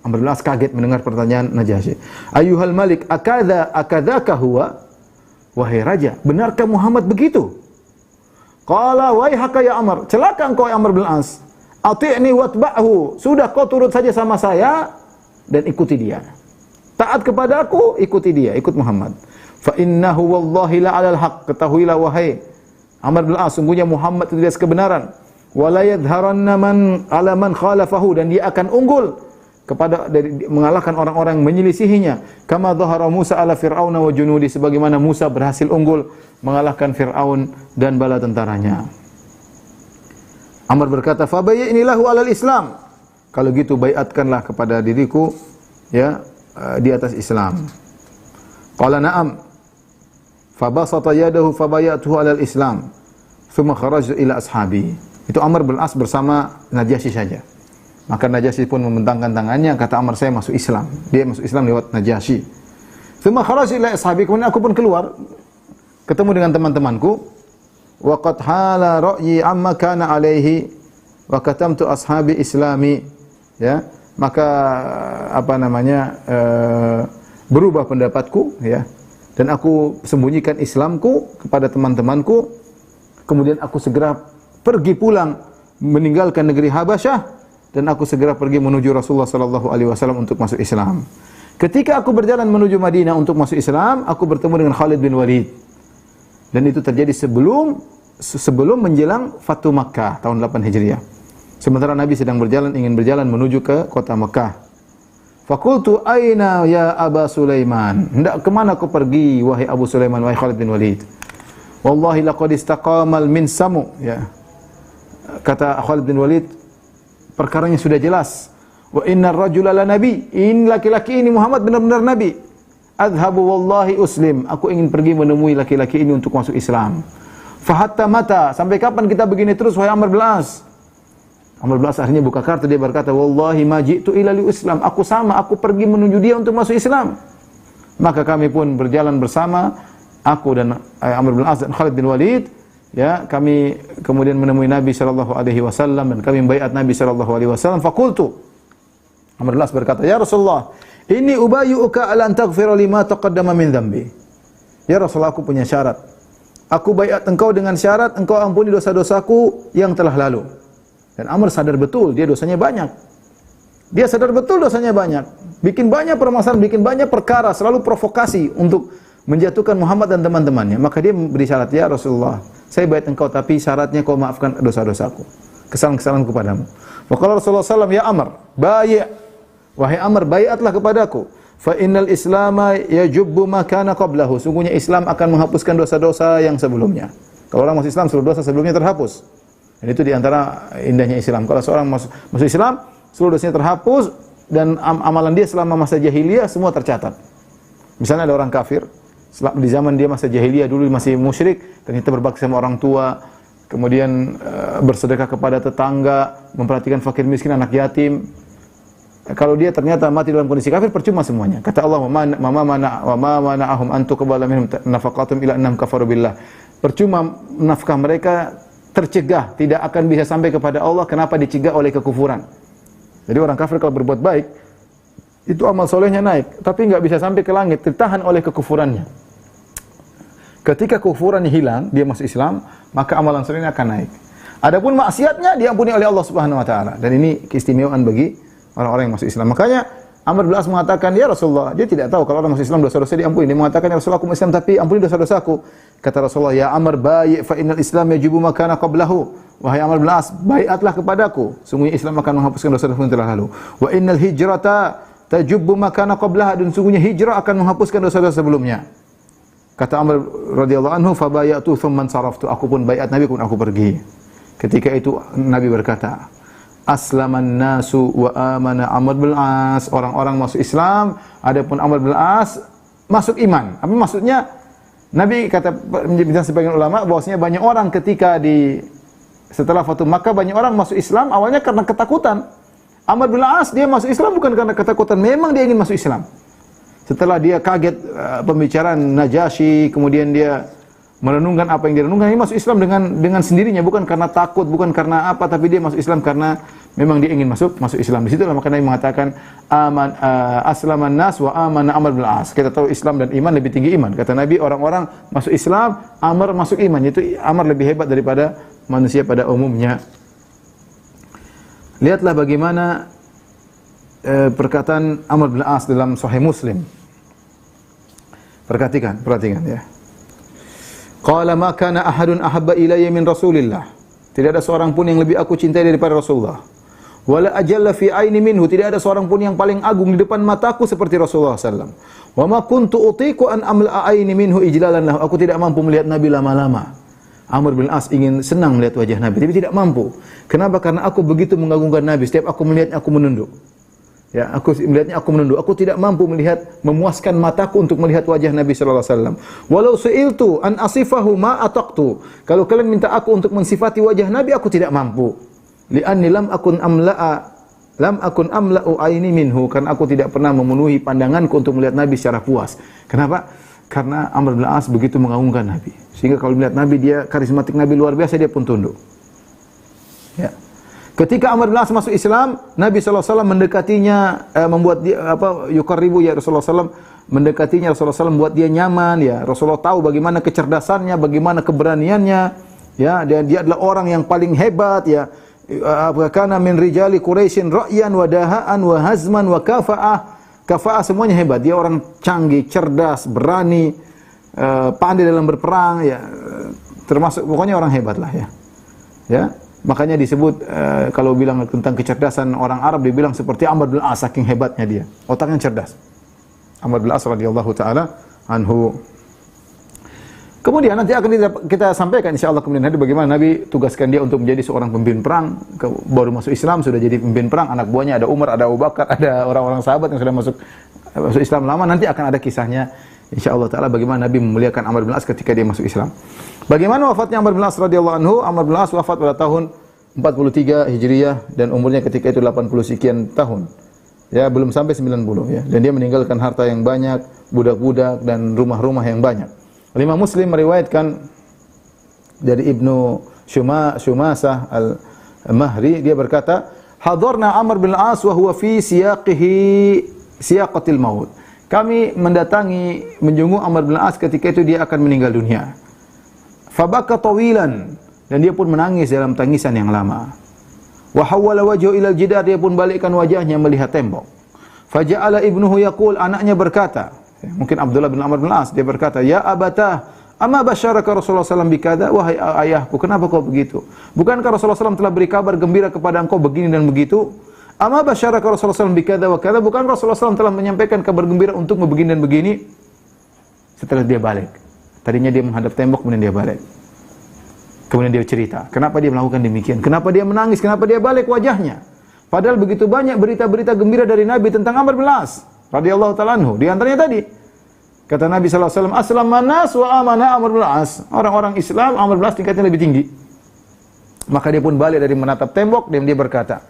Speaker 1: bin As kaget mendengar pertanyaan Najasyi. Ayyuhal Malik, akadzaka huwa? Wahai raja, benarkah Muhammad begitu? Qala waihaka ya Amr, celaka engkau ya Amr bin As. Ati'ni watba'hu, sudah kau turut saja sama saya dan ikuti dia. Taat kepada aku, ikuti dia, ikut Muhammad. Fa innahu wallahi la 'alal haqq, ketahuilah wahai Amr bin As, sungguhnya Muhammad itu di atas kebenaran. Wala yadhharanna man 'ala man khalafahu, dan dia akan unggul kepada dari mengalahkan orang-orang yang menyelisihinya. Kama dhahara Musa ala Fir'auna wa junudi, sebagaimana Musa berhasil unggul mengalahkan Fir'aun dan bala tentaranya. Amr berkata, fa bayyini lahu alal Islam. Kalau gitu baiatkanlah kepada diriku ya di atas Islam. Qala na'am. Fa basata yadahu fa bayatuhu alal Islam. Thumma kharajtu ila ashabi. Itu Amr bin As bersama Najasyi saja. Maka Najasyi pun membentangkan tangannya, kata Amr, saya masuk Islam. Dia masuk Islam lewat Najasyi. Thumma kharajtu ila ashabi, kemudian aku pun keluar ketemu dengan teman-temanku. Wa qad hala ra'yi amma kana alaihi wa katamtu ashabi islami. Ya, maka berubah pendapatku ya, dan aku sembunyikan Islamku kepada teman-temanku. Kemudian aku segera pergi pulang meninggalkan negeri Habasyah, dan aku segera pergi menuju Rasulullah sallallahu alaihi wasallam untuk masuk Islam. Ketika aku berjalan menuju Madinah untuk masuk Islam, aku bertemu dengan Khalid bin Walid. Dan itu terjadi sebelum menjelang Fatu Makkah tahun 8 Hijriah. Sementara Nabi sedang ingin berjalan menuju ke kota Makkah. Faqultu aina ya Aba Sulaiman? Hendak kemana kau pergi wahai Abu Sulaiman, wahai Khalid bin Walid? Wallahi laqad istaqamal min samu, ya. Kata Khalid bin Walid, perkaranya sudah jelas. Wa innar rajula la nabi, in laki-laki ini Muhammad benar-benar nabi. Adhabu wallahi uslim, aku ingin pergi menemui laki-laki ini untuk masuk Islam. Fahatta mata, sampai kapan kita begini terus wahai Amr bin As? Amr bin As akhirnya buka kartu, dia berkata, wallahi ma ji'tu ila li Islam, aku pergi menuju dia untuk masuk Islam. Maka kami pun berjalan bersama, aku dan Amr bin As dan Khalid bin Walid. Ya, kami kemudian menemui Nabi sallallahu alaihi wasallam dan kami membaiat Nabi sallallahu alaihi wasallam. Faqultu, Amr bin As berkata, ya Rasulullah, Inni ubayyuka ala an taghfira lima taqaddama min dhanbi. Ya Rasulullah, aku punya syarat. Aku baiat engkau dengan syarat engkau ampuni dosa-dosaku yang telah lalu. Dan Amr sadar betul dia dosanya banyak. Dia sadar betul dosanya banyak. Bikin banyak permasalahan, bikin banyak perkara, selalu provokasi untuk menjatuhkan Muhammad dan teman-temannya. Maka dia beri syarat, ya Rasulullah, saya baiat engkau tapi syaratnya kau maafkan dosa-dosaku, kesalahan-kesalahanku kepadamu. Maka Rasulullah SAW, ya Amr, baiat. Wahai Amr, baiatlah kepadaku. Fa innal islama yajubbu ma kana qablahu. Sungguhnya Islam akan menghapuskan dosa-dosa yang sebelumnya. Kalau orang masuk Islam, seluruh dosa sebelumnya terhapus. Dan itu diantara indahnya Islam. Kalau seorang masuk Islam, seluruh dosanya terhapus dan amalan dia selama masa jahiliyah semua tercatat. Misalnya ada orang kafir, di zaman dia masa jahiliyah dulu masih musyrik, ternyata berbakti sama orang tua, kemudian bersedekah kepada tetangga, memperhatikan fakir miskin, anak yatim. Kalau dia ternyata mati dalam kondisi kafir, percuma semuanya. Kata Allah, wa ma mana'ahum an tuqbala minhum nafaqatum ila annahum kafaru billah. Percuma nafkah mereka tercegah, tidak akan bisa sampai kepada Allah. Kenapa dicegah? Oleh kekufuran. Jadi orang kafir kalau berbuat baik, itu amal solehnya naik, tapi enggak bisa sampai ke langit, ditahan oleh kekufurannya. Ketika kekufurannya hilang, dia masuk Islam, maka amalan solehnya akan naik. Adapun maksiatnya diampuni oleh Allah Subhanahu wa taala. Dan ini keistimewaan bagi orang-orang yang masuk Islam. Makanya Amr bin As mengatakan, ya Rasulullah, dia tidak tahu kalau orang masuk Islam dosa-dosa diampuni. Dia mengatakan, ya Rasulullah, aku masuk Islam tapi ampuni dosa-dosaku. Kata Rasulullah, ya Amr, bai' fa innal Islam yajibu ma kana qablahu. Wahai Amr bin As, baiatlah kepadaku. Sungguhnya Islam akan menghapuskan dosa-dosa yang telah lalu. Wa innal hijrata tajubbu ma kana qablaha. Dan sungguhnya hijrah akan menghapuskan dosa-dosa sebelumnya. Kata Amr radhiyallahu anhu, fa bai'atu thumma saraftu. Aku pun baiat Nabi, pun aku pergi. Ketika itu Nabi berkata, aslaman nasu wa amana Amr bin As. Orang-orang masuk Islam, adapun Amr bin As masuk iman. Apa maksudnya? Nabi kata sebagian ulama bahwasanya banyak orang ketika setelah Fatu Makkah banyak orang masuk Islam awalnya karena ketakutan. Amr bin As dia masuk Islam bukan karena ketakutan, memang dia ingin masuk Islam. Setelah dia kaget pembicaraan Najasyi, kemudian dia merenungkan apa yang dia renungkan, dia masuk Islam dengan sendirinya, bukan karena takut, bukan karena apa, tapi dia masuk Islam karena memang dia ingin masuk Islam. Di situ maka Nabi mengatakan aslaman nas wa amana Amr bin As. Kita tahu Islam dan iman lebih tinggi iman. Kata Nabi, orang-orang masuk Islam, Amr masuk iman. Itu Amr lebih hebat daripada manusia pada umumnya. Lihatlah bagaimana perkataan Amr bin As dalam Sahih Muslim. Perhatikan ya. Qala ma kana ahadun ahabba ilayya min Rasulillah. Tidak ada seorang pun yang lebih aku cintai daripada Rasulullah. Wala ajalla fi aini minhu. Tidak ada seorang pun yang paling agung di depan mataku seperti Rasulullah sallallahu alaihi wasallam. Wa ma kuntu utiqu an amla'a aini minhu ijlalan lahu. Aku tidak mampu melihat Nabi lama-lama. Amr bin As ingin senang melihat wajah Nabi, tapi tidak mampu. Kenapa? Karena aku begitu mengagungkan Nabi. Setiap aku melihatnya aku menunduk. Ya, aku melihatnya aku menunduk. Aku tidak mampu memuaskan mataku untuk melihat wajah Nabi sallallahu alaihi wasallam. Walau su'iltu an asifahu ma ataqtu. Kalau kalian minta aku untuk mensifati wajah Nabi, aku tidak mampu. Li'anni lam akun amla'u aini minhu. Karena aku tidak pernah memenuhi pandanganku untuk melihat Nabi secara puas. Kenapa? Karena Amr bin As begitu mengagungkan Nabi. Sehingga kalau melihat Nabi, dia karismatik Nabi luar biasa, dia pun tunduk. Ya. Ketika Amr bin As masuk Islam, Nabi SAW mendekatinya, membuat dia yuqarribu ya Rasulullah SAW, mendekatinya Rasulullah SAW, membuat dia nyaman ya. Rasulullah tahu bagaimana kecerdasannya, bagaimana keberaniannya, ya, dan dia adalah orang yang paling hebat ya. Kana min rijali Quraisyin ra'yan wa dahaan wa hazman wa kafa'ah. Kafa'ah semuanya hebat. Dia orang canggih, cerdas, berani, pandai dalam berperang ya. Termasuk pokoknya orang hebat lah ya. Ya. Makanya disebut kalau bilang tentang kecerdasan orang Arab, dibilang seperti Amr bin As, saking hebatnya dia. Otaknya cerdas. Amr bin As radhiyallahu taala anhu. Kemudian nanti akan kita sampaikan insyaallah kemudian hari bagaimana Nabi tugaskan dia untuk menjadi seorang pemimpin perang. Baru masuk Islam sudah jadi pemimpin perang, anak buahnya ada Umar, ada Abu Bakar, ada orang-orang sahabat yang sudah masuk Islam lama. Nanti akan ada kisahnya insyaallah taala bagaimana Nabi memuliakan Amr bin As ketika dia masuk Islam. Bagaimana wafatnya Amr bin As radhiyallahu anhu? Amr bin As wafat pada tahun 43 Hijriah dan umurnya ketika itu 80 sekian tahun. Ya, belum sampai 90 ya. Dan dia meninggalkan harta yang banyak, budak-budak dan rumah-rumah yang banyak. Imam Muslim meriwayatkan dari Ibnu Shumasah Al-Mahri, dia berkata, "Hadarna Amr bin As wa huwa fi siyaqihi siyaqatil maut. Kami mendatangi menjenguk Amr bin As ketika itu dia akan meninggal dunia. Fabaka tawilan, dan dia pun menangis dalam tangisan yang lama. Wa hawwala wajhu ila al-jidar, dia pun balikkan wajahnya melihat tembok. Faja'ala ibnuhu yaqul, anaknya berkata, mungkin Abdullah bin Amr bin As, dia berkata, "Ya abatah, amma basyaraka Rasulullah SAW bikada?" Wahai ayahku, kenapa kau begitu? Bukankah Rasulullah SAW telah beri kabar gembira kepada engkau begini dan begitu? Amma basyaraka Rasulullah SAW bikada wa kada? Bukan Rasulullah SAW telah menyampaikan kabar gembira untuk begini dan begini? Setelah dia balik. Tadinya dia menghadap tembok, kemudian dia balik. Kemudian dia cerita, kenapa dia melakukan demikian? Kenapa dia menangis? Kenapa dia balik wajahnya? Padahal begitu banyak berita-berita gembira dari Nabi tentang Amr bin As radhiyallahu ta'ala anhu. Di antaranya tadi, kata Nabi sallallahu alaihi wasallam, "Aslaman nas wa amana Amr bin As." Orang-orang Islam, Amr bin As tingkatnya lebih tinggi. Maka dia pun balik dari menatap tembok dan dia berkata,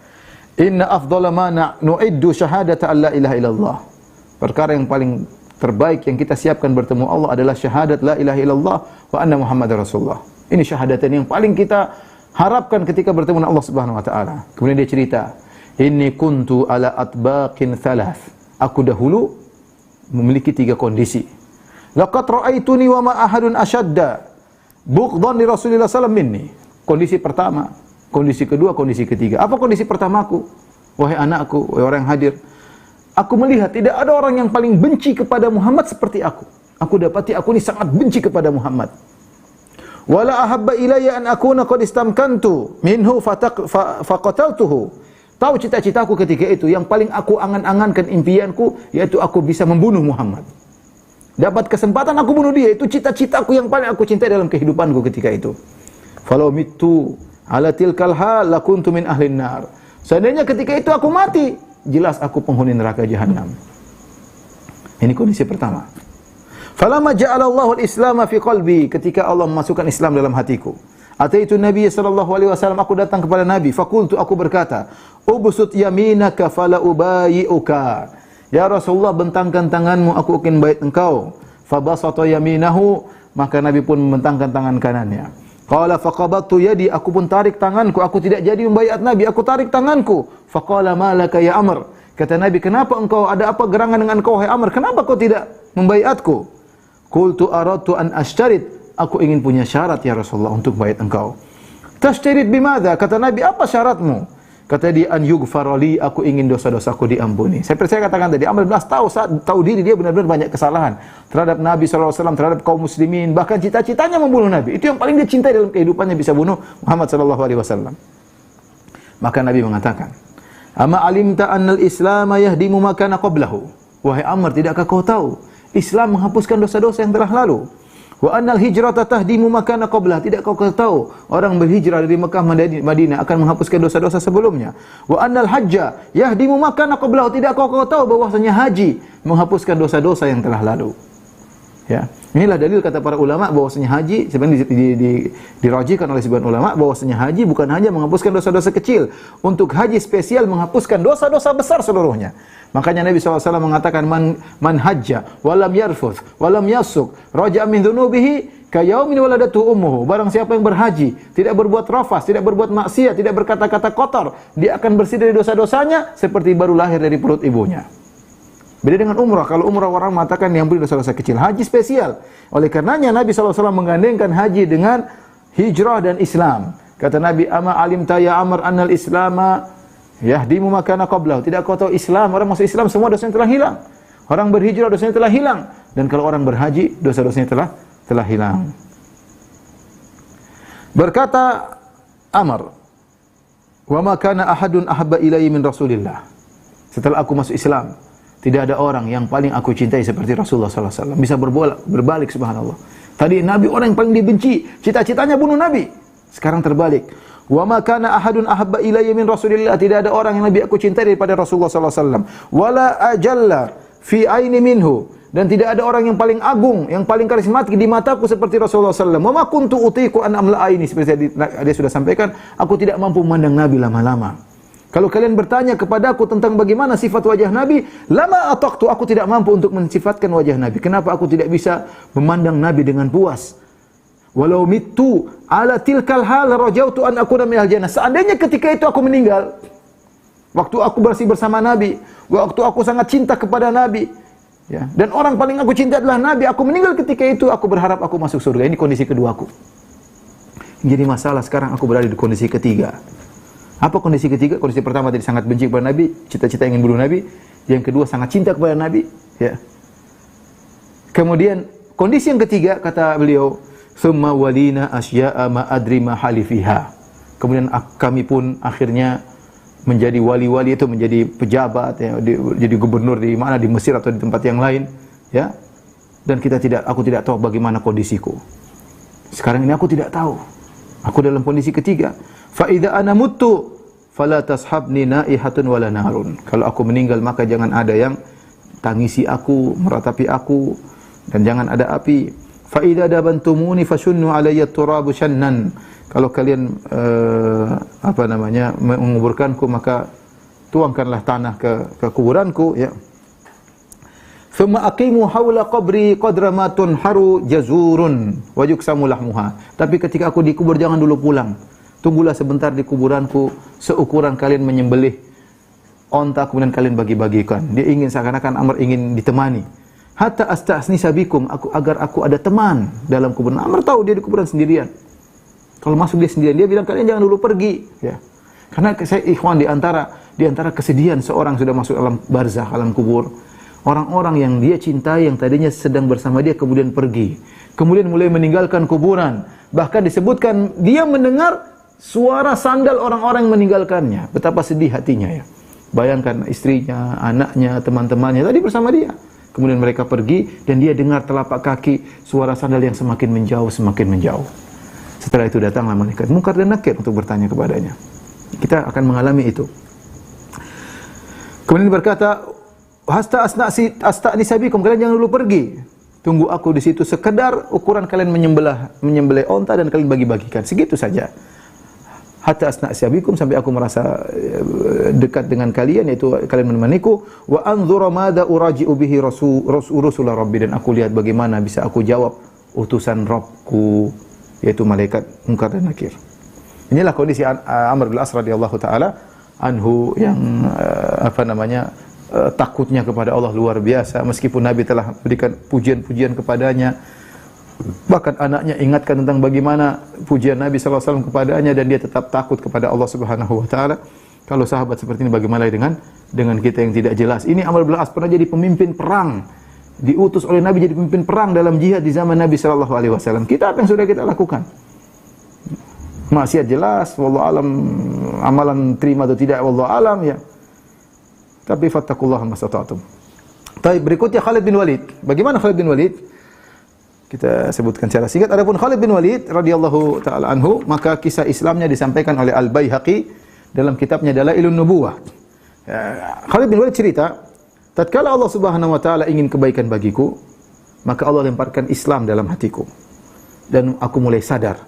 Speaker 1: "Inna afdhala ma nu'iddu syahadata alla ilaha illallah." Perkara yang paling terbaik yang kita siapkan bertemu Allah adalah syahadat la ilaha illallah wa anna Muhammadar Rasulullah. Ini syahadatan yang paling kita harapkan ketika bertemu dengan Allah Subhanahu wa taala. Kemudian dia cerita, "Inni kuntu ala atbaqin thalath." Aku dahulu memiliki 3 kondisi. Laqad ra'aituni wa ma ahadun ashadda bughdan li Rasulillah sallallahu minni. Kondisi pertama, kondisi kedua, kondisi ketiga. Apa kondisi pertamaku? Wahai anakku, wahai orang yang hadir, aku melihat tidak ada orang yang paling benci kepada Muhammad seperti aku. Aku dapati aku ini sangat benci kepada Muhammad. Wala ahabba ilayya an akuna qad istamkantu minhu faqataltuhu. Tahu cita-citaku ketika itu, yang paling aku angan-angankan, impianku, yaitu aku bisa membunuh Muhammad. Dapat kesempatan aku bunuh dia, itu cita-citaku yang paling aku cintai dalam kehidupanku ketika itu. Falau mittu ala tilkal hal lakuntu min ahlin nar. Seandainya ketika itu aku mati, jelas aku penghuni neraka jahanam. Ini kondisi pertama. Falamma ja'alallahu al-islam fi qalbi, ketika Allah memasukkan Islam dalam hatiku. Ataitu Nabi sallallahu alaihi wasallam, aku datang kepada Nabi, faqultu, aku berkata, "Ubsut yaminaka fala ubayi'uka." Ya Rasulullah, bentangkan tanganmu, aku akan bait engkau. Fabasata yaminahu, maka Nabi pun membentangkan tangan kanannya. Qala faqabattu yadi, aku pun tarik tanganku, aku tidak jadi membaiat Nabi, aku tarik tanganku. Faqala ma laka ya Amr, kata Nabi, kenapa engkau, ada apa gerangan dengan engkau wahai Amr, kenapa kau tidak membaiatku? Qultu aradtu an ashtarit, aku ingin punya syarat ya Rasulullah untuk baiat engkau. Tashtarit bimadza, kata Nabi, apa syaratmu? Kata dia, an yughfara li, aku ingin dosa-dosaku diampuni. Saya katakan tadi, Amr bin As tahu diri dia benar-benar banyak kesalahan terhadap Nabi SAW, terhadap kaum muslimin, bahkan cita-citanya membunuh Nabi. Itu yang paling dia cintai dalam kehidupannya, bisa bunuh Muhammad SAW. Maka Nabi mengatakan, "Ama alimta annal Islam yahdimu ma kana qablahu." Wahai Amr, tidakkah kau tahu Islam menghapuskan dosa-dosa yang telah lalu? Wa annal hijrata tahdimu ma kana qablah. Tidak kau tahu orang berhijrah dari Mekah Madinah akan menghapuskan dosa-dosa sebelumnya. Wa annal hajja yahdimu ma kana qablahu. Tidak kau tahu bahwasanya haji menghapuskan dosa-dosa yang telah lalu. Ya, inilah dalil kata para ulama bahwasanya haji sebenarnya dirajikan oleh sebagian ulama bahwasanya haji bukan hanya menghapuskan dosa-dosa kecil, untuk haji spesial menghapuskan dosa-dosa besar seluruhnya. Makanya Nabi SAW mengatakan man hajja walam yarfuth walam yasuk raja'a min dhunubihi kayaumin waladatu ummuhu. Barang siapa yang berhaji, tidak berbuat rafas, tidak berbuat maksiat, tidak berkata-kata kotor, dia akan bersih dari dosa-dosanya seperti baru lahir dari perut ibunya. Beda dengan umrah. Kalau umrah orang mengatakan diampuni dosa-dosa kecil. Haji spesial. Oleh karenanya Nabi SAW menggandengkan haji dengan hijrah dan Islam. Kata Nabi, "Ama alimta ya Amr annal islama yahdimu ma kana qablahu." Tidak kau tahu Islam, orang masuk Islam semua dosanya telah hilang. Orang berhijrah dosanya telah hilang. Dan kalau orang berhaji, dosa-dosanya telah hilang. Berkata Amr, "Wa ma kana ahadun ahabba ilayya min Rasulillah." Setelah aku masuk Islam, tidak ada orang yang paling aku cintai seperti Rasulullah SAW. Bisa berbalik, subhanallah. Tadi Nabi orang yang paling dibenci, cita-citanya bunuh Nabi. Sekarang terbalik. Wa ma kana ahadun ahabba ilayya min Rasulillah. Tidak ada orang yang Nabi aku cintai daripada Rasulullah SAW. Wala ajalla fi aini minhu. Dan tidak ada orang yang paling agung, yang paling karismatik di mataku seperti Rasulullah SAW. Wa ma kuntu utiku an amla aini. Seperti dia sudah sampaikan, aku tidak mampu memandang Nabi lama-lama. Kalau kalian bertanya kepadaku tentang bagaimana sifat wajah Nabi, lama ataqtu, aku tidak mampu untuk mensifatkan wajah Nabi. Kenapa aku tidak bisa memandang Nabi dengan puas? Walau mittu ala tilkal hal rajautu an akuna minal jannah. Seandainya ketika itu aku meninggal, waktu aku bersih bersama Nabi, waktu aku sangat cinta kepada Nabi. Ya, dan orang paling aku cinta adalah Nabi. Aku meninggal ketika itu, aku berharap aku masuk surga. Ini kondisi keduaku. Jadi masalah sekarang aku berada di kondisi ketiga. Apa kondisi ketiga? Kondisi pertama tadi sangat benci kepada Nabi, cita-cita ingin bunuh Nabi. Yang kedua sangat cinta kepada Nabi. Ya. Kemudian kondisi yang ketiga kata beliau, "Tsumma walina asya'a ma adri ma halifiha." Kemudian kami pun akhirnya menjadi wali-wali, itu menjadi pejabat, ya, jadi gubernur di mana, di Mesir atau di tempat yang lain, ya. Dan aku tidak tahu bagaimana kondisiku. Sekarang ini aku tidak tahu. Aku dalam kondisi ketiga. Fa idza ana muttu fala tashabni naihatun wala narun. Kalau aku meninggal maka jangan ada yang tangisi aku, meratapi aku, dan jangan ada api. Fa idza dabantumuni fashunnu alayya turabu shannan. Kalau kalian menguburkanku, maka tuangkanlah tanah ke kuburanku, ya. Thumma aqimu haula qabri qadra ma tunharu jazurun wa yuksamu lahmuha. Tapi ketika aku dikubur jangan dulu pulang. Tunggulah sebentar di kuburanku seukuran kalian menyembelih onta, kemudian kalian bagi-bagikan. Dia ingin seakan-akan Amr ingin ditemani. Hatta astasnisa bikum, agar aku ada teman dalam kuburan. Amr tahu dia di kuburan sendirian. Kalau masuk dia sendirian, dia bilang kalian jangan dulu pergi, ya. Karena saya ikhwan di antara kesedihan seorang sudah masuk alam barzakh, alam kubur. Orang-orang yang dia cintai, yang tadinya sedang bersama dia kemudian pergi. Kemudian mulai meninggalkan kuburan. Bahkan disebutkan dia mendengar suara sandal orang-orang yang meninggalkannya. Betapa sedih hatinya, ya. Bayangkan istrinya, anaknya, teman-temannya tadi bersama dia. Kemudian mereka pergi dan dia dengar telapak kaki suara sandal yang semakin menjauh, semakin menjauh. Setelah itu datanglah malaikat Munkar dan Nakir untuk bertanya kepadanya. Kita akan mengalami itu. Kemudian berkata, "Hasta asta'nisa bikum, kalian jangan dulu pergi. Tunggu aku di situ sekedar ukuran kalian menyembelih onta dan kalian bagi-bagikan. Segitu saja. Hatta asta'nisa bikum, sampai aku merasa dekat dengan kalian, yaitu kalian menemaniku. Wa anzura madza uraji'u bihi rasul rabbi, dan aku lihat bagaimana bisa aku jawab utusan Rabbku, yaitu malaikat Munkar dan Nakir." Inilah kondisi Amr bin As radhiyallahu taala anhu yang takutnya kepada Allah luar biasa, meskipun Nabi telah berikan pujian-pujian kepadanya. Bahkan anaknya ingatkan tentang bagaimana pujian Nabi sallallahu alaihi wasallam kepadanya, dan dia tetap takut kepada Allah Subhanahu wa taala. Kalau sahabat seperti ini, bagaimana dengan kita yang tidak jelas? Ini Amr bin As pernah jadi pemimpin perang, diutus oleh Nabi jadi pemimpin perang dalam jihad di zaman Nabi sallallahu alaihi wasallam. Kita apa yang sudah kita lakukan? Maksiat jelas, wallahu alam, amalan terima atau tidak, wallahu alam, ya. Tapi fattaqullaha mastata'tum. Baik, berikutnya Khalid bin Walid. Bagaimana Khalid bin Walid? Kita sebutkan secara singkat. Adapun Khalid bin Walid radhiyallahu taala anhu, maka kisah Islamnya disampaikan oleh Al-Baihaqi dalam kitabnya Dalailun Nubuwah. Khalid bin Walid cerita, tatkala Allah Subhanahu wa taala ingin kebaikan bagiku, maka Allah lemparkan Islam dalam hatiku. Dan aku mulai sadar.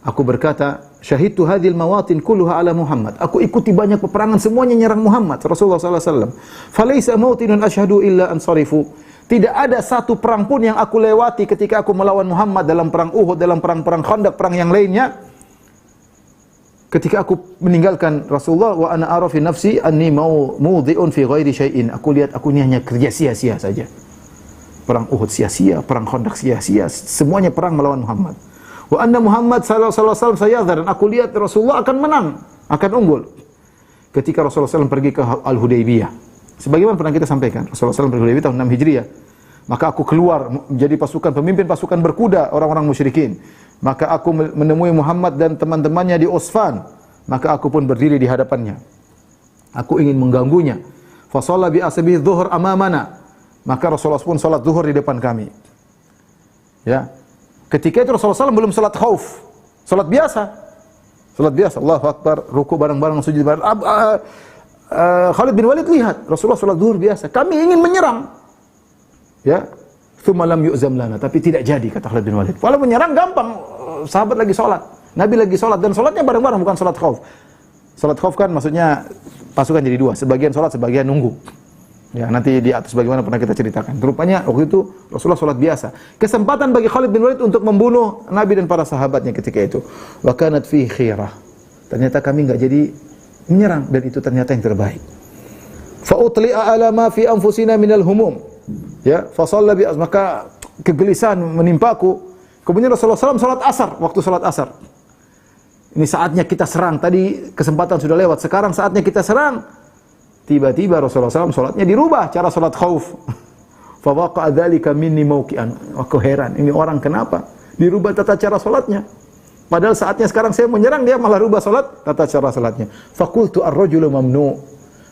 Speaker 1: Aku berkata, syahidtu hadhil mawatin kulluha ala Muhammad. Aku ikuti banyak peperangan, semuanya nyerang Muhammad Rasulullah sallallahu alaihi wasallam. Falaisa mautinun asyhadu illa ansarifu. Tidak ada satu perang pun yang aku lewati ketika aku melawan Muhammad dalam perang Uhud, dalam perang-perang Khandaq, perang yang lainnya. Ketika aku meninggalkan Rasulullah, wa ana ara fi nafsi anni mawdhi'un fi ghairi syai'in. Aku lihat aku ini hanya kerja sia-sia saja. Perang Uhud sia-sia, perang Khandaq sia-sia, semuanya perang melawan Muhammad. Wa anna Muhammad sallallahu alaihi wasallam sayadhar, dan aku lihat Rasulullah akan menang, akan unggul. Ketika Rasulullah SAW pergi ke Al-Hudaybiyah, sebagaimana pernah kita sampaikan, Rasulullah SAW pergi ke Hudaybiyah tahun 6 Hijriah. Maka aku keluar menjadi pemimpin pasukan berkuda orang-orang musyrikin. Maka aku menemui Muhammad dan teman-temannya di Usfan. Maka aku pun berdiri di hadapannya. Aku ingin mengganggunya. Fa shalla bi ashabihi dhuhr amamana. Maka Rasulullah pun salat zuhur di depan kami. Ya. Ketika itu Rasulullah SAW belum salat khauf, salat biasa. Salat biasa, Allahu Akbar, ruku bareng-bareng, sujud bareng. Khalid bin Walid lihat Rasulullah salat zuhur biasa. Kami ingin menyerang. Ya. Tsumma lam yu'zam lana, tapi tidak jadi, kata Khalid bin Walid. Kalau menyerang gampang, sahabat lagi salat, Nabi lagi salat, dan salatnya bareng-bareng, bukan salat khauf. Salat khauf kan maksudnya pasukan jadi dua, sebagian salat, sebagian nunggu. Ya, nanti di atas bagaimana pernah kita ceritakan. Rupanya waktu itu Rasulullah salat biasa. Kesempatan bagi Khalid bin Walid untuk membunuh Nabi dan para sahabatnya ketika itu. Wa kanat fi khirah. Ternyata kami enggak jadi menyerang, dan itu ternyata yang terbaik. Fa utli'a ala ma fi anfusina minal humum. Ya, fa shalla bi, maka kegelisahan menimpaku. Kemudian Rasulullah SAW salat asar, waktu salat asar. Ini saatnya kita serang. Tadi kesempatan sudah lewat, sekarang saatnya kita serang. Tiba-tiba Rasulullah SAW salatnya dirubah, cara salat khauf. Fa waqa'a dzalika minni mauqi'an. Aku heran, ini orang kenapa dirubah tata cara salatnya? Padahal saatnya sekarang saya menyerang, dia malah rubah salat, tata cara salatnya. Faqultu ar-rajulu mamnu.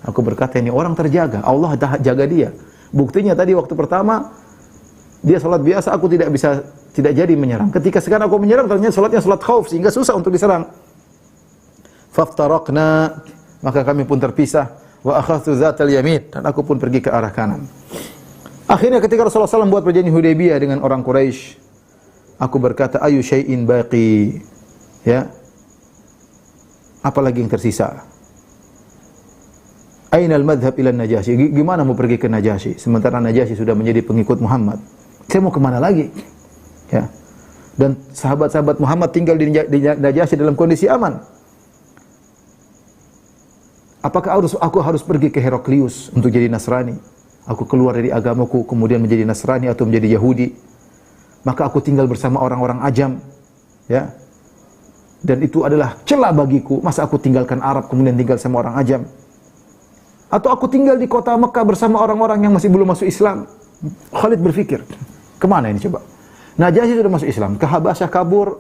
Speaker 1: Aku berkata, ini orang terjaga, Allah jaga dia. Buktinya tadi waktu pertama dia salat biasa, aku tidak jadi menyerang. Ketika sekarang aku menyerang, ternyata salatnya salat khauf sehingga susah untuk diserang. Faftaraqna, maka kami pun terpisah. Wa akhadtu dzatal yamin, dan aku pun pergi ke arah kanan. Akhirnya ketika Rasulullah SAW buat perjanjian Hudaybiyah dengan orang Quraisy, aku berkata, ayu syai'in baqi, ya, apalagi yang tersisa? Ainal madhab ila Najasyi, gimana mau pergi ke Najasyi sementara Najasyi sudah menjadi pengikut Muhammad? Saya mau kemana lagi? Ya. Dan sahabat-sahabat Muhammad tinggal di Najasyi dalam kondisi aman. Apakah aku harus pergi ke Heraklius untuk jadi Nasrani? Aku keluar dari agamaku kemudian menjadi Nasrani atau menjadi Yahudi? Maka aku tinggal bersama orang-orang ajam, ya. Dan itu adalah celah bagiku. Masa aku tinggalkan Arab kemudian tinggal sama orang ajam? Atau aku tinggal di kota Mekah bersama orang-orang yang masih belum masuk Islam? Khalid berpikir, kemana ini coba? Najasyi sudah masuk Islam, ke Habasyah kabur,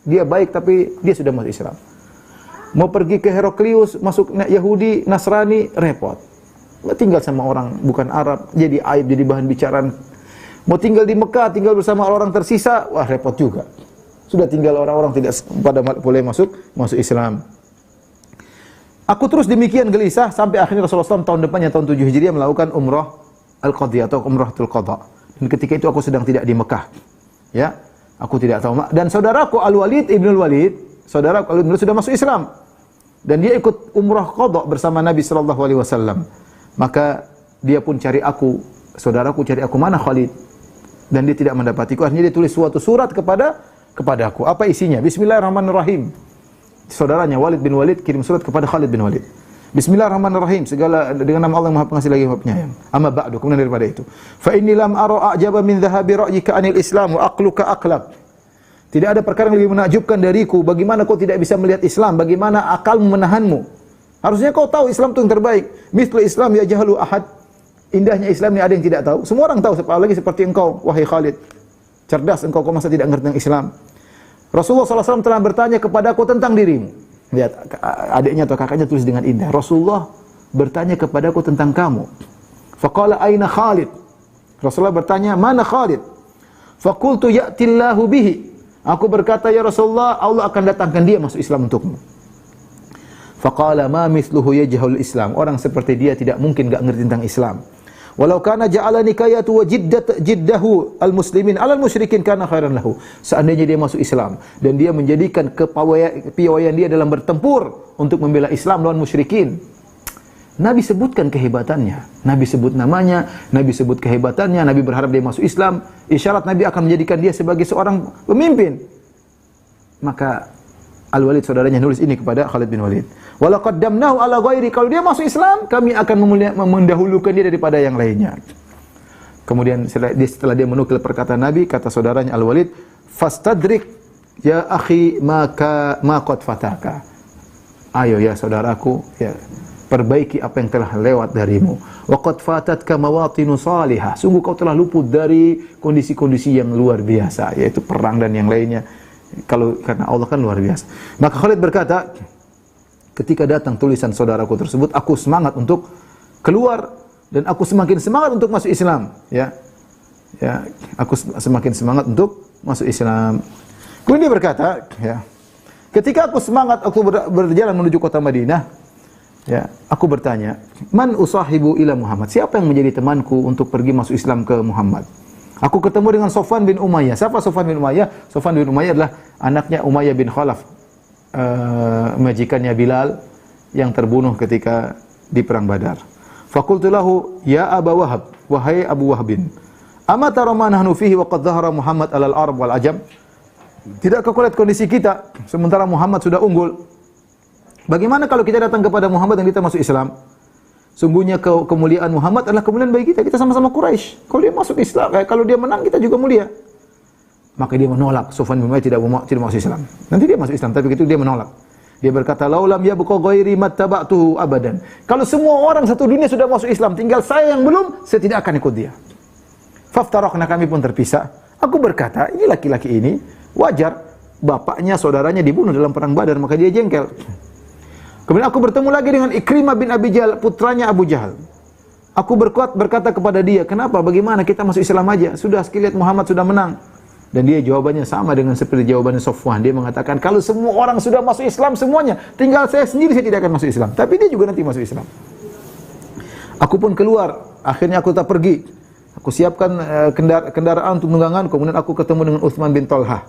Speaker 1: dia baik tapi dia sudah masuk Islam. Mau pergi ke Heraklius, masuk Yahudi, Nasrani, repot. Tinggal sama orang bukan Arab, jadi aib, jadi bahan bicaraan. Mau tinggal di Mekah, tinggal bersama orang tersisa, wah repot juga. Sudah tinggal orang-orang tidak pada boleh masuk Islam. Aku terus demikian gelisah sampai akhirnya Rasulullah SAW tahun depannya, tahun 7 Hijriah, melakukan umrah Al-Qadiyah atau umratul Qadha. Dan ketika itu aku sedang tidak di Mekah. Ya, aku tidak tahu. Dan saudaraku Al-Walid Ibnul Walid, saudara Al-Walid sudah masuk Islam. Dan dia ikut umrah Qadha bersama Nabi sallallahu alaihi wasallam. Maka dia pun cari aku, saudaraku cari aku, mana Khalid? Dan dia tidak mendapatiku. Akhirnya dia tulis suatu surat kepadaku. Apa isinya? Bismillahirrahmanirrahim. Saudaranya Walid bin Walid kirim surat kepada Khalid bin Walid. Bismillahirrahmanirrahim, segala dengan nama Allah yang Maha Pengasih lagi Maha Penyayang. Amma ba'du, kemudian daripada itu. Fa inni lam ara a'jaba min dhahabi ra'yika 'anil Islam wa aqluka aqlaq. Tidak ada perkara yang lebih menakjubkan dariku, bagaimana kau tidak bisa melihat Islam, bagaimana akalmu menahanmu. Harusnya kau tahu Islam itu yang terbaik. Mithlu Islam ya jahalu ahad. Indahnya Islam ini ada yang tidak tahu. Semua orang tahu, apalagi seperti engkau, wahai Khalid. Cerdas engkau, kau masa tidak mengerti tentang Islam. Rasulullah SAW telah bertanya kepadaku tentang dirimu. Lihat, adiknya atau kakaknya tulis dengan indah. Rasulullah bertanya kepadaku tentang kamu. Faqala aina Khalid? Rasulullah bertanya, mana Khalid? Faqultu ya'tillahu bihi. Aku berkata, ya Rasulullah, Allah akan datangkan dia masuk Islam untukmu. Faqala ma mithluhu yajhalul Islam. Orang seperti dia tidak mungkin enggak ngerti tentang Islam. Walau kana ja'ala nikayatu wa jiddahu al-muslimin 'alal musyrikin kana khairan lahu. Seandainya dia masuk Islam dan dia menjadikan kepiawaian dia dalam bertempur untuk membela Islam lawan musyrikin. Nabi sebutkan kehebatannya, Nabi sebut namanya, Nabi sebut kehebatannya, Nabi berharap dia masuk Islam. Isyarat Nabi akan menjadikan dia sebagai seorang pemimpin. Maka Al-Walid saudaranya nulis ini kepada Khalid bin Walid. Wala qaddamnahu ala ghairi, kalau dia masuk Islam, kami akan mendahulukan dia daripada yang lainnya. Kemudian setelah dia menukil perkataan Nabi, kata saudaranya Al-Walid, fastadrik ya akhi ma qad fataka. Ayo ya saudaraku, ya, perbaiki apa yang telah lewat darimu. Wa qad fatatka mawatinu salihah. Sungguh kau telah luput dari kondisi-kondisi yang luar biasa, yaitu perang dan yang lainnya. Karena Allah kan luar biasa. Maka Khalid berkata, ketika datang tulisan saudaraku tersebut, aku semangat untuk keluar dan aku semakin semangat untuk masuk Islam. Ya, aku semakin semangat untuk masuk Islam. Kemudian dia berkata, ya, ketika aku semangat, aku berjalan menuju kota Madinah. Ya, aku bertanya, man usahibu ila Muhammad? Siapa yang menjadi temanku untuk pergi masuk Islam ke Muhammad? Aku ketemu dengan Sofwan bin Umayyah. Siapa Sofwan bin Umayyah? Sofwan bin Umayyah adalah anaknya Umayyah bin Khalaf, majikannya Bilal yang terbunuh ketika di perang Badar. Faqultu lahu, ya Aba Wahab, wahai Abu Wahbin, ama tara ma nahnu fihi wa qad dhahara Muhammad alal Arab wal Ajam? Tidakkah kau lihat kondisi kita sementara Muhammad sudah unggul
Speaker 3: Bagaimana kalau kita datang kepada Muhammad dan kita masuk Islam? Sungguhnya kemuliaan Muhammad adalah kemuliaan bagi kita. Kita sama-sama Quraisy. Kalau dia masuk Islam, kalau dia menang, kita juga mulia. Maka dia menolak. Sufyan bin Umayyah tidak masuk Islam. Nanti dia masuk Islam, tapi begitu dia menolak. Dia berkata, "Laulam yabqa ghairi mattaba'tuhu abadan." Kalau semua orang satu dunia sudah masuk Islam, tinggal saya yang belum, saya tidak akan ikut dia. Faftaraqna, kami pun terpisah. Aku berkata, ini laki-laki ini wajar bapaknya, saudaranya dibunuh dalam perang Badar, maka dia jengkel. Kemudian aku bertemu lagi dengan Ikrimah bin Abi Jahal, putranya Abu Jahal. Aku berkata kepada dia, kenapa, bagaimana kita masuk Islam aja? Sudah sekali lihat Muhammad sudah menang. Dan dia jawabannya sama dengan seperti jawabannya Safwan. Dia mengatakan, kalau semua orang sudah masuk Islam semuanya, tinggal saya sendiri, saya tidak akan masuk Islam. Tapi dia juga nanti masuk Islam. Aku pun keluar, akhirnya aku tak pergi. Aku siapkan kendaraan untuk tunggangan, kemudian aku ketemu dengan Utsman bin Talhah.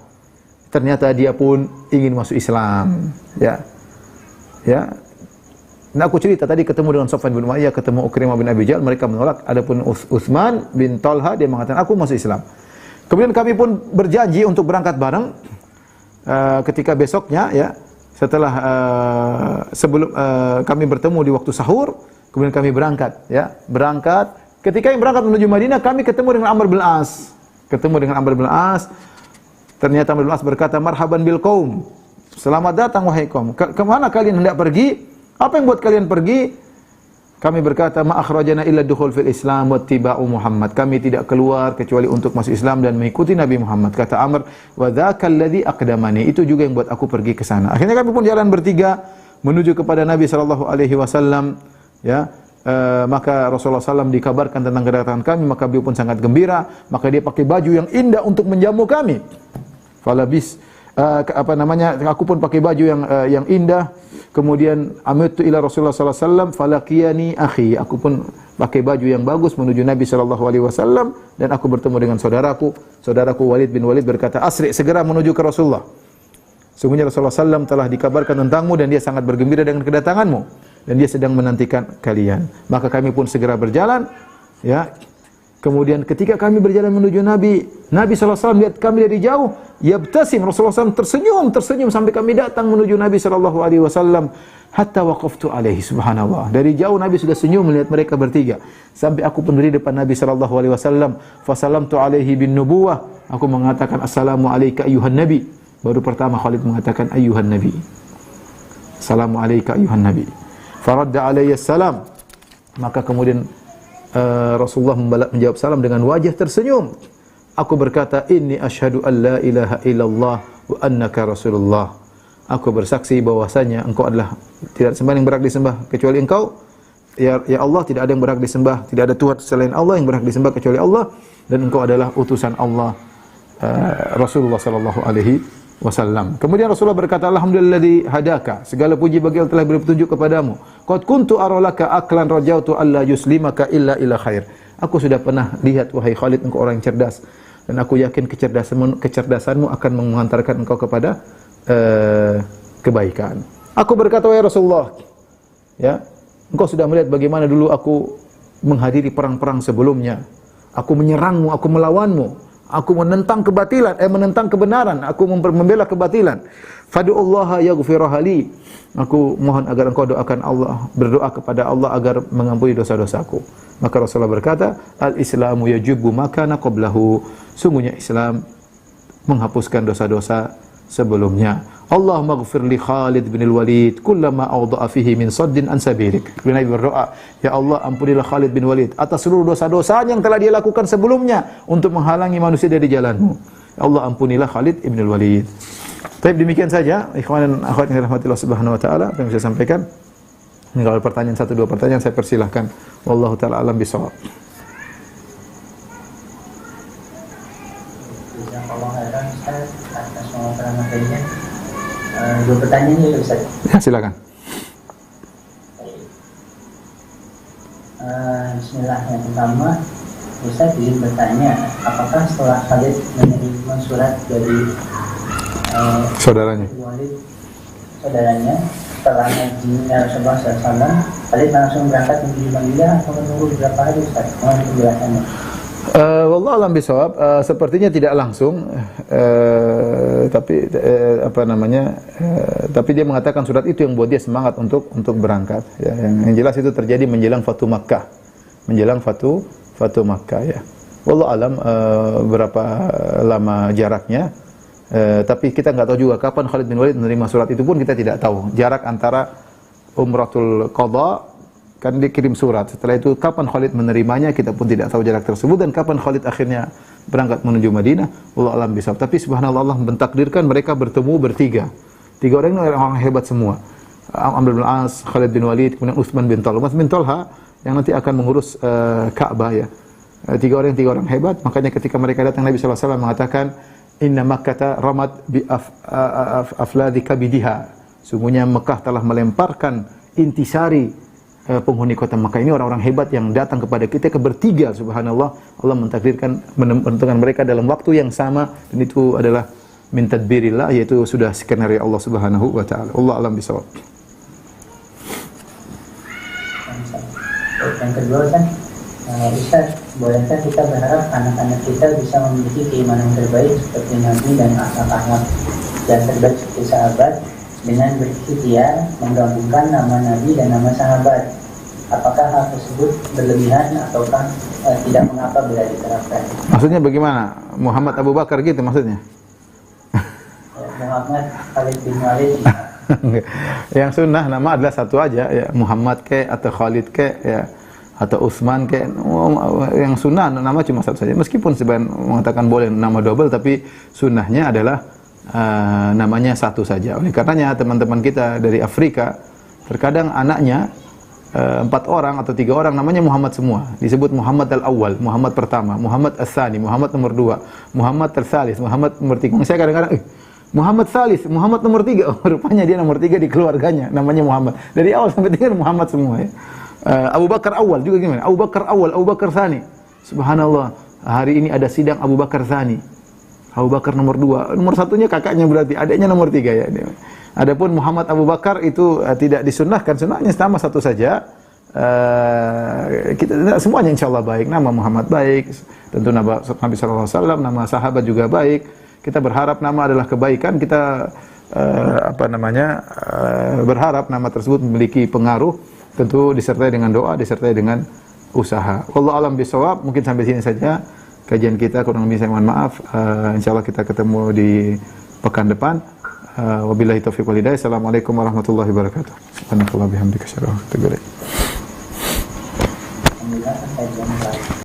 Speaker 3: Ternyata dia pun ingin masuk Islam. Ya. Nah, aku cerita tadi ketemu dengan Safwan bin Umayyah, ketemu Ikrimah bin Abi Jahal, mereka menolak. Adapun Utsman bin Talha dia mengatakan aku masuk Islam. Kemudian kami pun berjanji untuk berangkat bareng ketika besoknya ya, setelah sebelum kami bertemu di waktu sahur, kemudian kami berangkat ya, berangkat. Ketika yang berangkat menuju Madinah, kami ketemu dengan Amr bin As. Ternyata Amr bin As berkata, "Marhaban bil qaum." Selamat datang wahai kaum. Kemana kalian hendak pergi? Apa yang buat kalian pergi? Kami berkata, ma akhrajana illa dukhul fil Islam wa ittiba'u Muhammad. Kami tidak keluar kecuali untuk masuk Islam dan mengikuti Nabi Muhammad. Kata Amr, wa dzakal ladzi aqdamani. Itu juga yang buat aku pergi ke sana. Akhirnya kami pun jalan bertiga menuju kepada Nabi sallallahu alaihi wasallam, ya. Maka Rasulullah SAW dikabarkan tentang kedatangan kami, maka beliau pun sangat gembira. Maka dia pakai baju yang indah untuk menjamu kami. Falabis aku pun pakai baju yang indah. Kemudian amitu ila Rasulullah sallallahu alaihi wasallam falaqiyani akhi. Aku pun pakai baju yang bagus menuju Nabi sallallahu alaihi wasallam dan aku bertemu dengan saudaraku Walid bin Walid berkata, "Asri, segera menuju ke Rasulullah. Sungguhnya Rasulullah sallallahu telah dikabarkan tentangmu dan dia sangat bergembira dengan kedatanganmu dan dia sedang menantikan kalian." Maka kami pun segera berjalan, ya. Kemudian ketika kami berjalan menuju Nabi SAW lihat kami dari jauh, yabtasim, Rasulullah SAW tersenyum sampai kami datang menuju Nabi SAW. Hatta waqaftu alaihi, subhanallah. Dari jauh Nabi sudah senyum melihat mereka bertiga. Sampai aku pun berdiri depan Nabi SAW. Fasalamtu alaihi bin nubuwah. Aku mengatakan, assalamu alaika ayyuhan nabi. Baru pertama Khalid mengatakan ayyuhan nabi. Assalamu alaika ayyuhan nabi. Faradda alayya salam. Maka kemudian Rasulullah menjawab salam dengan wajah tersenyum. Aku berkata, inni asyhadu an la ilaha illallah wa annaka rasulullah. Aku bersaksi bahwasanya engkau adalah tidak sembahan yang berhak disembah kecuali engkau. Ya Allah, tidak ada yang berhak disembah, tidak ada Tuhan selain Allah yang berhak disembah kecuali Allah, dan engkau adalah utusan Allah, Rasulullah sallallahu alaihi wasallam. Kemudian Rasulullah berkata, alhamdulilladzi hadaka, segala puji bagi Allah telah beri petunjuk kepadamu. Qad kuntu aralaka aklan rajautu alla yuslimaka illa ila khair. Aku sudah pernah lihat wahai Khalid engkau orang yang cerdas, dan aku yakin kecerdasanmu akan mengantarkan engkau kepada kebaikan. Aku berkata, wahai Rasulullah, ya, engkau sudah melihat bagaimana dulu aku menghadiri perang-perang sebelumnya. Aku menyerangmu, aku melawanmu. Aku menentang kebatilan, menentang kebenaran, aku membela kebatilan. Fadu'ullaha yaghfiraha li. Aku mohon agar engkau doakan Allah, berdoa kepada Allah agar mengampuni dosa-dosaku. Maka Rasulullah berkata, al-islamu yajubu makana qablahu. Sungguhnya Islam menghapuskan dosa-dosa sebelumnya. Allahumma ighfir li Khalid bin Walid kullama awda'a fihi min saddin an sabilik. Nabi berdoa, ya Allah ampunilah Khalid bin Walid atas seluruh dosa-dosa yang telah dia lakukan sebelumnya untuk menghalangi manusia dari jalanmu. Ya Allah ampunilah Khalid bin Walid. Baik, demikian saja ikhwan dan akhwat yang dirahmati Allah Subhanahu wa taala apa yang saya sampaikan. Kalau pertanyaan 1-2 pertanyaan saya persilahkan. Wallahu taala alam bisawab.
Speaker 4: Dua pertanyaan ya Ustaz.
Speaker 1: Ya, silakan.
Speaker 4: Bismillah, yang pertama Ustaz ingin bertanya, apakah setelah Khalid menerima surat dari
Speaker 1: saudaranya
Speaker 4: setelah ngajinya Rasulullah SAW, Khalid langsung berangkat menuju Madinah atau menunggu beberapa hari Ustaz? Mohon penjelasannya.
Speaker 1: Wallahu alam bisawab, sepertinya tidak langsung, tapi tapi dia mengatakan surat itu yang buat dia semangat untuk berangkat. Ya, yang jelas itu terjadi menjelang Fatu Makkah, Fatu Makkah ya. Wallahu alam berapa lama jaraknya, tapi kita nggak tahu juga kapan Khalid bin Walid menerima surat itu pun kita tidak tahu. Jarak antara Umratul Qadha kan dikirim surat. Setelah itu kapan Khalid menerimanya kita pun tidak tahu jarak tersebut, dan kapan Khalid akhirnya berangkat menuju Madinah. Wallahu a'lam bishawab. Tapi subhanallah, Allah mentakdirkan mereka bertemu bertiga. Tiga orang ini orang hebat semua. Amr bin As, Khalid bin Walid, kemudian Utsman bin Talha. Utsman bin Talha yang nanti akan mengurus Ka'bah ya. Tiga orang hebat. Makanya ketika mereka datang, Nabi sallallahu alaihi wasallam mengatakan, "Inna Makkah ramat bi afladhi kabidiha." Sungguhnya Mekah telah melemparkan intisari penghuni kota Makkah. Ini orang-orang hebat yang datang kepada kita bertiga. Subhanallah, Allah mentakdirkan menentukan mereka dalam waktu yang sama, dan itu adalah min tadbirillah, yaitu sudah skenario Allah Subhanahu wa taala. Allah alam bisawab.
Speaker 4: Yang kedua kan, Ustaz, bolehkah kita berharap anak-anak kita bisa memiliki keimanan terbaik seperti Nabi dan akhlak-akhlak yang terbaik seperti sahabat, dengan berikhtiar menggabungkan nama Nabi dan nama sahabat? Apakah hal tersebut berlebihan ataukah tidak mengapa bila diterapkan?
Speaker 1: Maksudnya bagaimana? Muhammad Abu Bakar gitu maksudnya?
Speaker 4: Muhammad Khalid bin Walid.
Speaker 1: Yang sunnah nama adalah satu aja ya, Muhammad ke atau Khalid ke ya, atau Utsman ke. Yang sunnah nama cuma satu saja. Meskipun sebagian mengatakan boleh nama double, tapi sunnahnya adalah namanya satu saja. Oleh karenanya teman-teman kita dari Afrika terkadang anaknya 4 orang atau 3 orang namanya Muhammad semua. Disebut Muhammad al-awwal, Muhammad pertama, Muhammad as-sani, Muhammad nomor 2, Muhammad al-tsalis, Muhammad nomor 3. Saya kadang-kadang Muhammad salis, Muhammad nomor 3. Oh, rupanya dia nomor 3 di keluarganya, namanya Muhammad. Dari awal sampai tinggal Muhammad semua ya. Abu Bakar awal juga gimana? Abu Bakar awal, Abu Bakar tsani. Subhanallah, hari ini ada sidang Abu Bakar tsani. Abu Bakar nomor 2, nomor 1-nya kakaknya, berarti adiknya nomor 3 ya. Adapun Muhammad Abu Bakar itu tidak disunnahkan, sunnahnya sama satu saja. Kita semuanya insyaallah baik, nama Muhammad baik, tentu nama Nabi sallallahu alaihi wasallam, nama sahabat juga baik. Kita berharap nama adalah kebaikan, kita berharap nama tersebut memiliki pengaruh, tentu disertai dengan doa, disertai dengan usaha. Wallahu alam bisawab. Mungkin sampai sini saja kajian kita, kurang lebih saya mohon maaf. Insyaallah kita ketemu di pekan depan. Wabillahi taufiq wal hidayah. Assalamualaikum warahmatullahi wabarakatuh. Subhanallahi bihamdika asyhadu an la ilaha illa anta